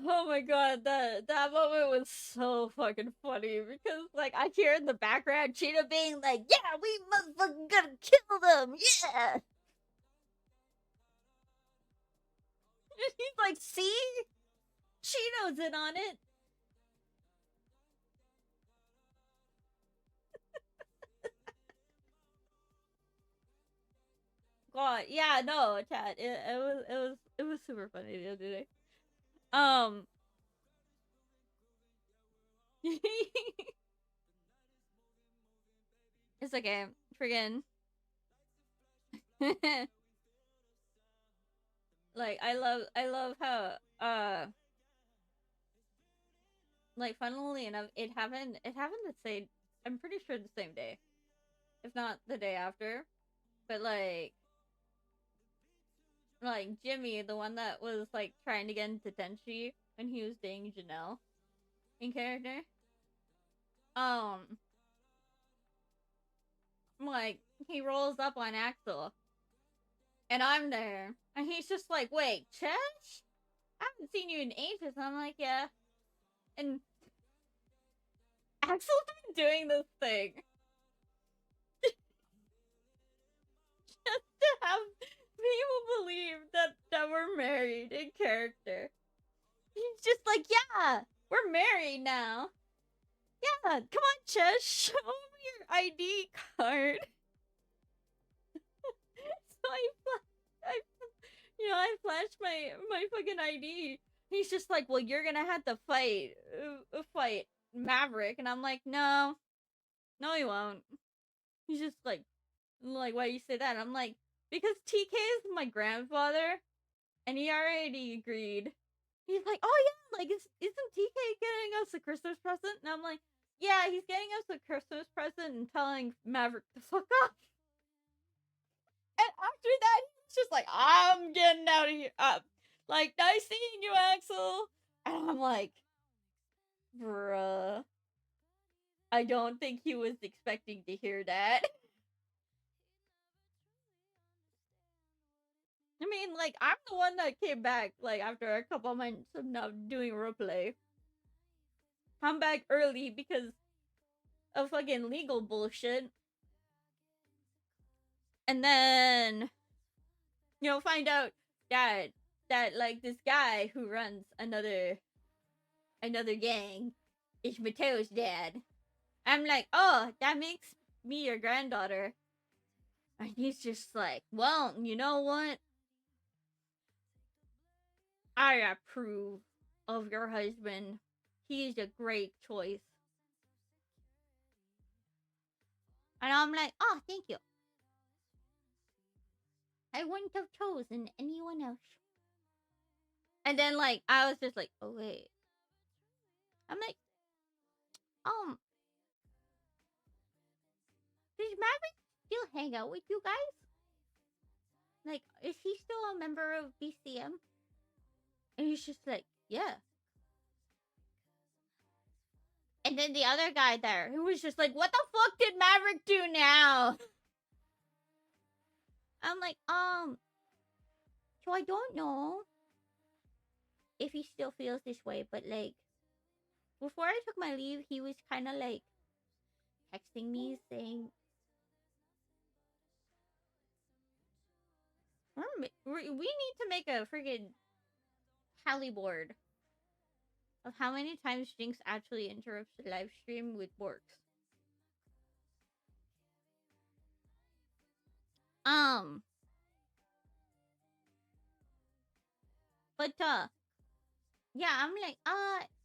oh my God, that moment was so fucking funny because like I hear in the background Cheetah being like, "Yeah, we motherfucking gonna kill them, yeah." And he's like, "See, Cheetah's in on it." God, yeah, no, chat. It was super funny the other day. It's okay. Friggin' like I love how like funnily enough it happened the same, I'm pretty sure the same day, if not the day after. But like Jimmy, the one that was like trying to get into Tenchi when he was dating Janelle in character, um like he rolls up on Axel and I'm there and he's just like, wait, Chesh? I haven't seen you in ages. And I'm like, yeah. And Axel's been doing this thing just to have people believe that we're married in character. He's just like, yeah, we're married now. Yeah, come on, Chesh, show me your ID card. So I flashed my fucking ID. He's just like, well, you're gonna have to fight Maverick, and I'm like, no, he won't. He's just like, why do you say that? I'm like, because TK is my grandfather, and he already agreed. He's like, oh yeah, like, isn't TK getting us a Christmas present? And I'm like, yeah, he's getting us a Christmas present and telling Maverick to fuck off. And after that, he's just like, I'm getting out of here. Like, nice seeing you, Axel. And I'm like, bruh. I don't think he was expecting to hear that. I mean, like, I'm the one that came back, like, after a couple months of not doing roleplay. I'm back early because of fucking legal bullshit. And then, find out that like this guy who runs another gang is Mateo's dad. I'm like, oh, that makes me your granddaughter. And he's just like, well, you know what? I approve of your husband. He's a great choice. And I'm like, oh, thank you. I wouldn't have chosen anyone else. And then, like, I was just like, oh, wait. I'm like, does Maverick still hang out with you guys? Like, is he still a member of BCM? And he's just like, yeah. And then the other guy there, who was just like, what the fuck did Maverick do now? I'm like, so I don't know if he still feels this way, but like, before I took my leave, he was kind of like, texting me saying, we need to make a freaking tally board of how many times Jinx actually interrupts the live stream with borks. But yeah, I'm like,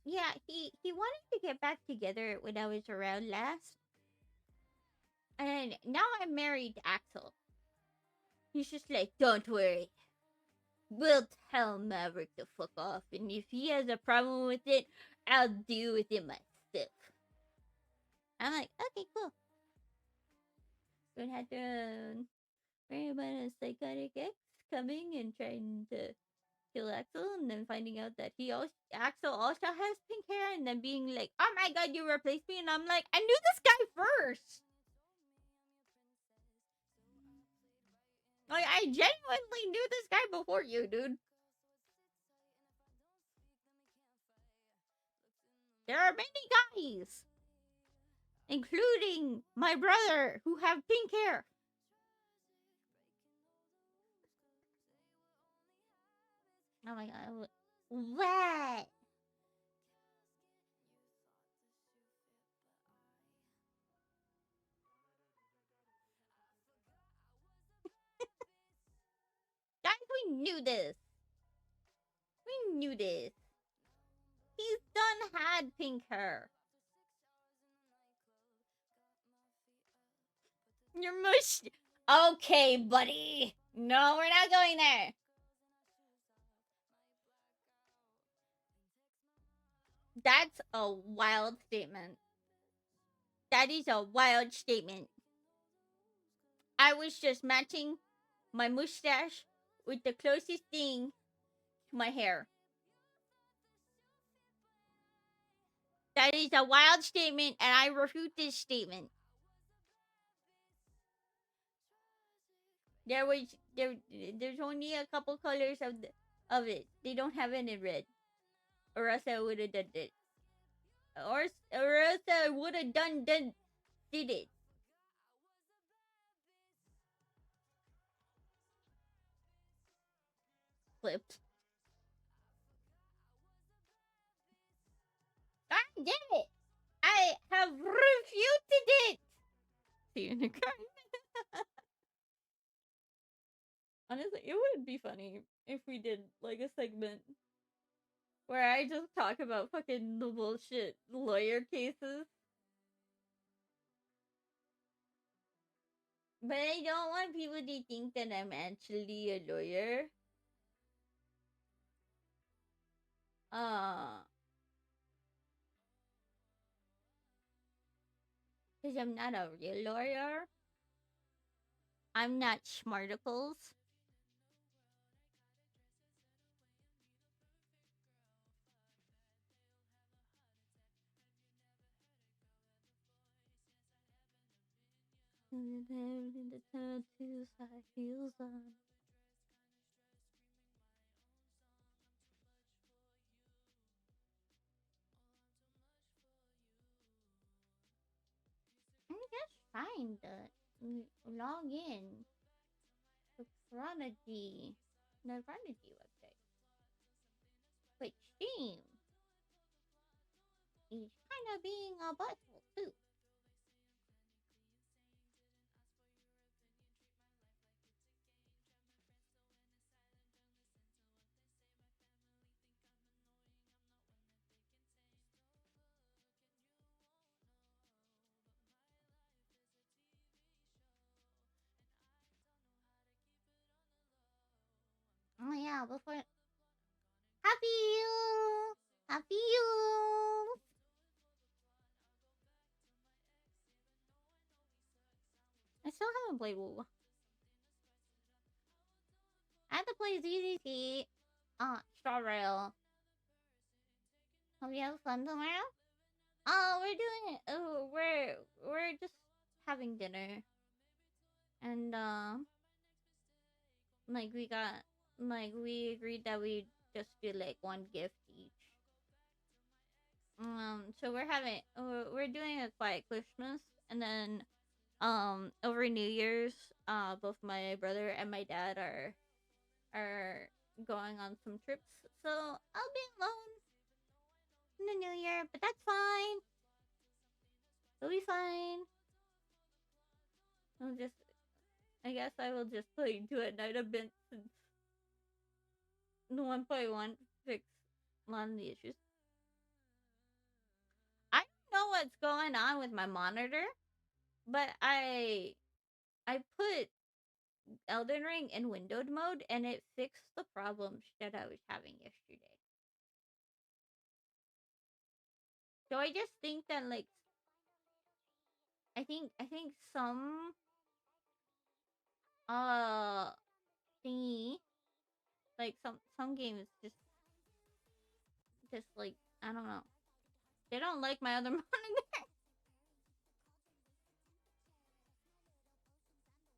yeah, he wanted to get back together when I was around last, and now I'm married to Axel. He's just like, don't worry, we'll tell Maverick to fuck off, and if he has a problem with it, I'll deal with it myself. I'm like, okay, cool. Don't have to worry about a psychotic ex coming and trying to kill Axel, and then finding out that Axel also has pink hair, and then being like, "Oh my god, you replaced me," and I'm like, I knew this guy first. Like, I genuinely knew this guy before you, dude. There are many guys, including my brother, who have pink hair. Oh my god, what? Guys, we knew this. We knew this. He's done had pink hair. You're mush. Okay, buddy. No, we're not going there. That's a wild statement. That is a wild statement. I was just matching my mustache with the closest thing to my hair. That is a wild statement, and I refute this statement. There's only a couple colors of it. They don't have it in red, or else I would have done it. Or else I would have did it. Flipped. I did it. I have refuted it. See you in the car. Honestly, it would be funny if we did like a segment where I just talk about fucking the bullshit lawyer cases. But I don't want people to think that I'm actually a lawyer. Because I'm not a real lawyer. I'm not smarticles. The tattoos I heels on. I'm just trying to log in to Prodigy, the Prodigy website. Which Steam is kind of being a butthole too. Oh yeah, before happy you, happy you. I still haven't played WoW. I have to play ZZT. Star Rail. Hope you have fun tomorrow. We're doing. We're just having dinner, and like we agreed that we just do like one gift each. So we're doing a quiet Christmas, and then over New Year's, both my brother and my dad are going on some trips, so I'll be alone in the New Year, but that's fine. It'll be fine. I guess I will just play Do at Night a bit since the 1.1 fix a lot of the issues. I don't know what's going on with my monitor, but I put Elden Ring in windowed mode and it fixed the problems that I was having yesterday. So I just think that like I think some uh thingy like some games just like I don't know. They don't like my other monitor.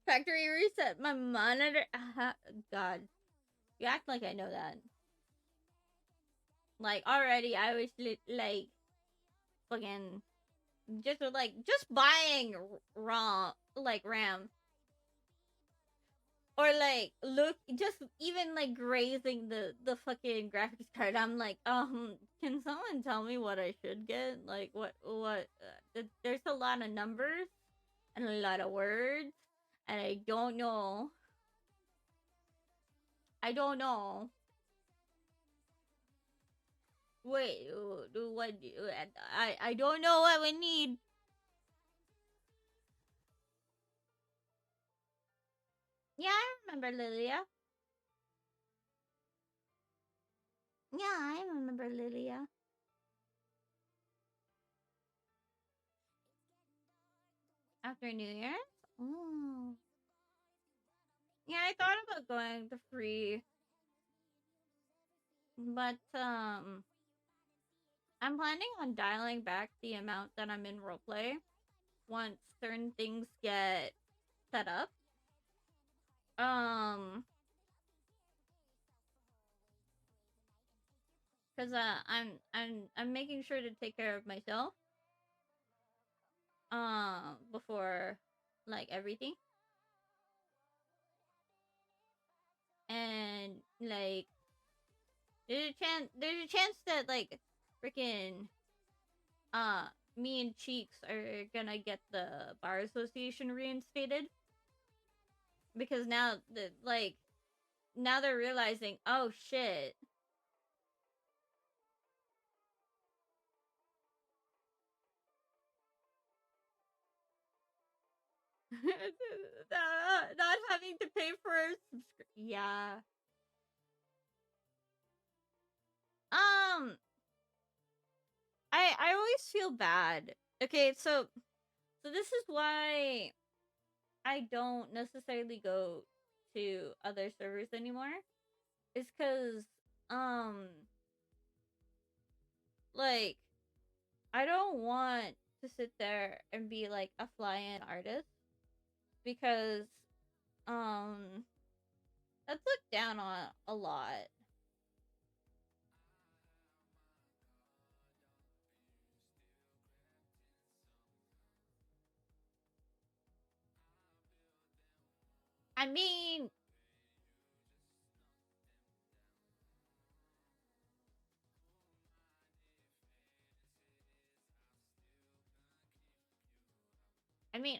Factory reset my monitor. God, you act like I know that. Like already, I was like fucking just buying raw like RAM or like look just even like grazing the fucking graphics card. I'm like, can someone tell me what I should get? Like what? There's a lot of numbers and a lot of words, and I don't know. I don't know. Wait, what? I don't know what we need. Yeah, I remember Lilia. Yeah, I remember Lilia. After New Year's? Oh. Yeah, I thought about going to free, but I'm planning on dialing back the amount that I'm in roleplay once certain things get set up. Um, cause I'm making sure to take care of myself. Before like everything, and like there's a chance that like freaking uh me and Cheeks are gonna get the bar association reinstated because now they're realizing, oh shit. Not having to pay for a yeah. um I always feel bad. Okay, so this is why I don't necessarily go to other servers anymore. It's because um like I don't want to sit there and be like a fly-in artist because um that's looked down on a lot. I mean,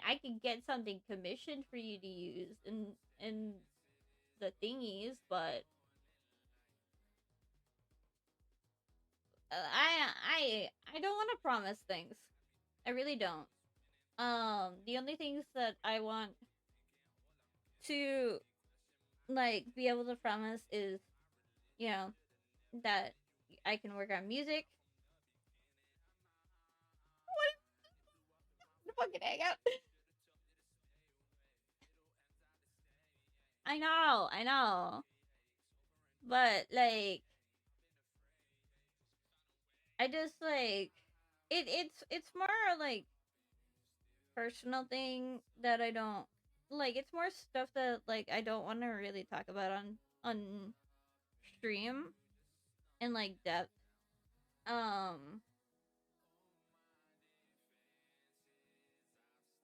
I could get something commissioned for you to use in the thingies, but I don't want to promise things. I really don't. The only things that I want to like be able to promise is, you know, that I can work on music. What? Fucking hang out. I know. But like I just like it's more like personal thing that I don't like. It's more stuff that like I don't want to really talk about on stream in like depth. Um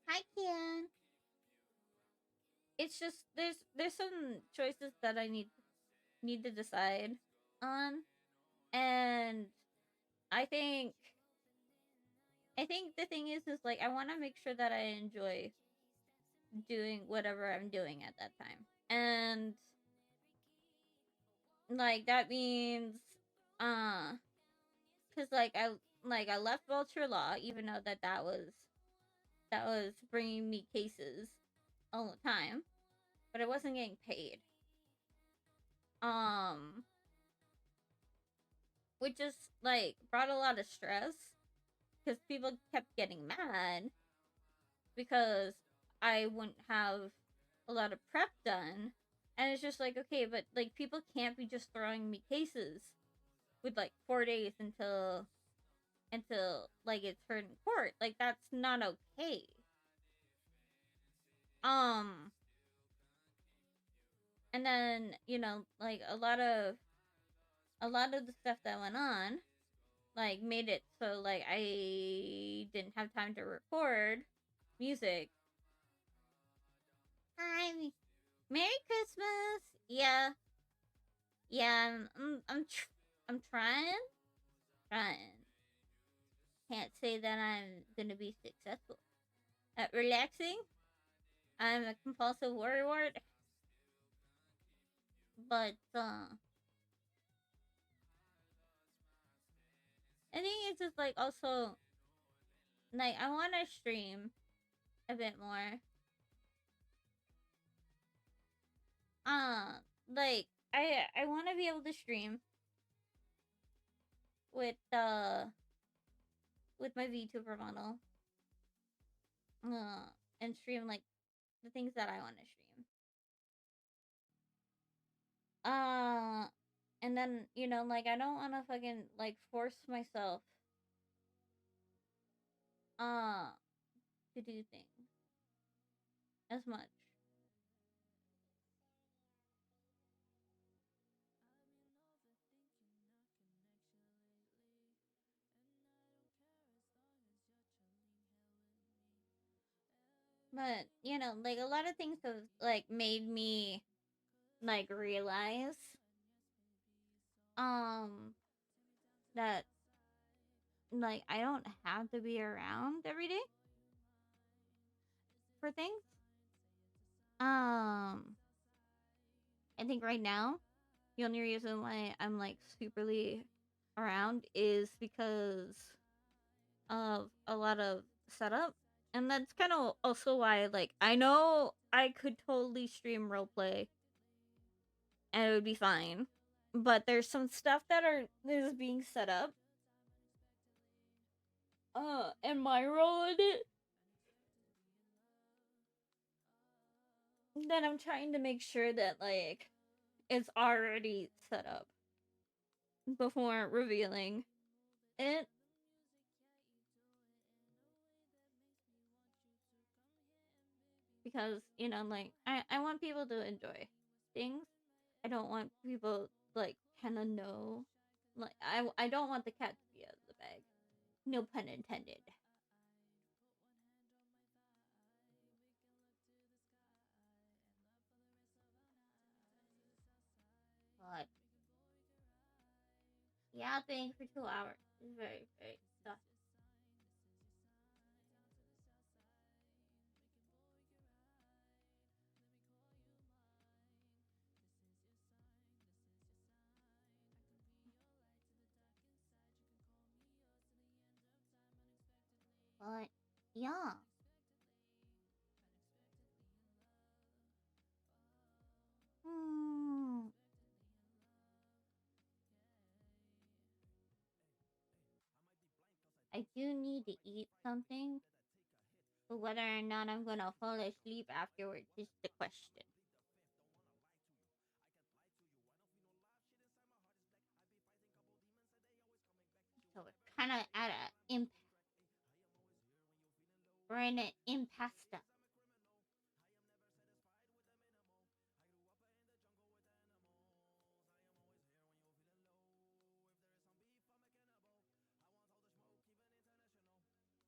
Hi, Kian. It's just there's some choices that I need to decide on, and I think I think the thing is like I want to make sure that I enjoy doing whatever I'm doing at that time, and like that means uh because I left Vulture Law even though that was bringing me cases all the time, but I wasn't getting paid. Um, which just like brought a lot of stress because people kept getting mad because I wouldn't have a lot of prep done. And it's just like, okay, but like people can't be just throwing me cases with like 4 days until like it's heard in court. Like that's not okay. Um and then, like a lot of the stuff that went on like made it so like I didn't have time to record music. Hi, Merry Christmas. Yeah, yeah. I'm trying. Can't say that I'm gonna be successful at relaxing. I'm a compulsive worrywart, but I think it's just like also like I want to stream a bit more. Uh, like I want to be able to stream with with my VTuber model. And stream like the things that I want to stream. Uh, and then like I don't want to fucking like force myself uh to do things as much. But like a lot of things have like made me like realize um that like I don't have to be around every day for things. Um, I think right now the only reason why I'm like superly around is because of a lot of setup. And that's kind of also why like I know I could totally stream roleplay and it would be fine. But there's some stuff that is being set up. And my role in it that I'm trying to make sure that like it's already set up before revealing it. Because like I want people to enjoy things. I don't want people like kind of know, like I don't want the cat to be out of the bag, no pun intended. But yeah, paying for 2 hours is very very tough. But yeah. Hmm. I do need to eat something, but whether or not I'm gonna fall asleep afterwards is the question. So we're kind of at a we're in an impasse.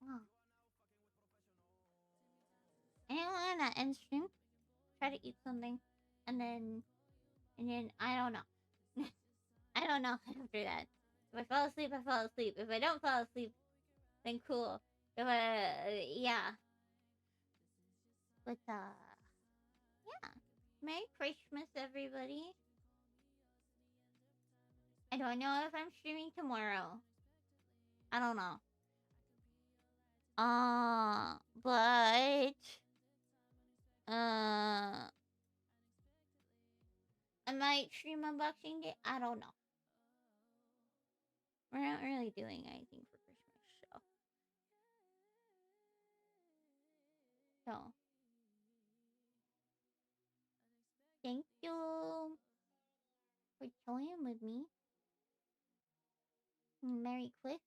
Oh, I'm gonna end stream, try to eat something, and then I don't know. I don't know after that. If I fall asleep, I fall asleep. If I don't fall asleep, then cool. If yeah. But yeah. Merry Christmas, everybody. I don't know if I'm streaming tomorrow. I don't know. But I might stream Unboxing Day. I don't know. We're not really doing anything for Christmas, so thank you for joining with me. Merry Christmas.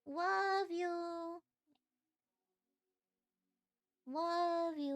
Love you. Love you.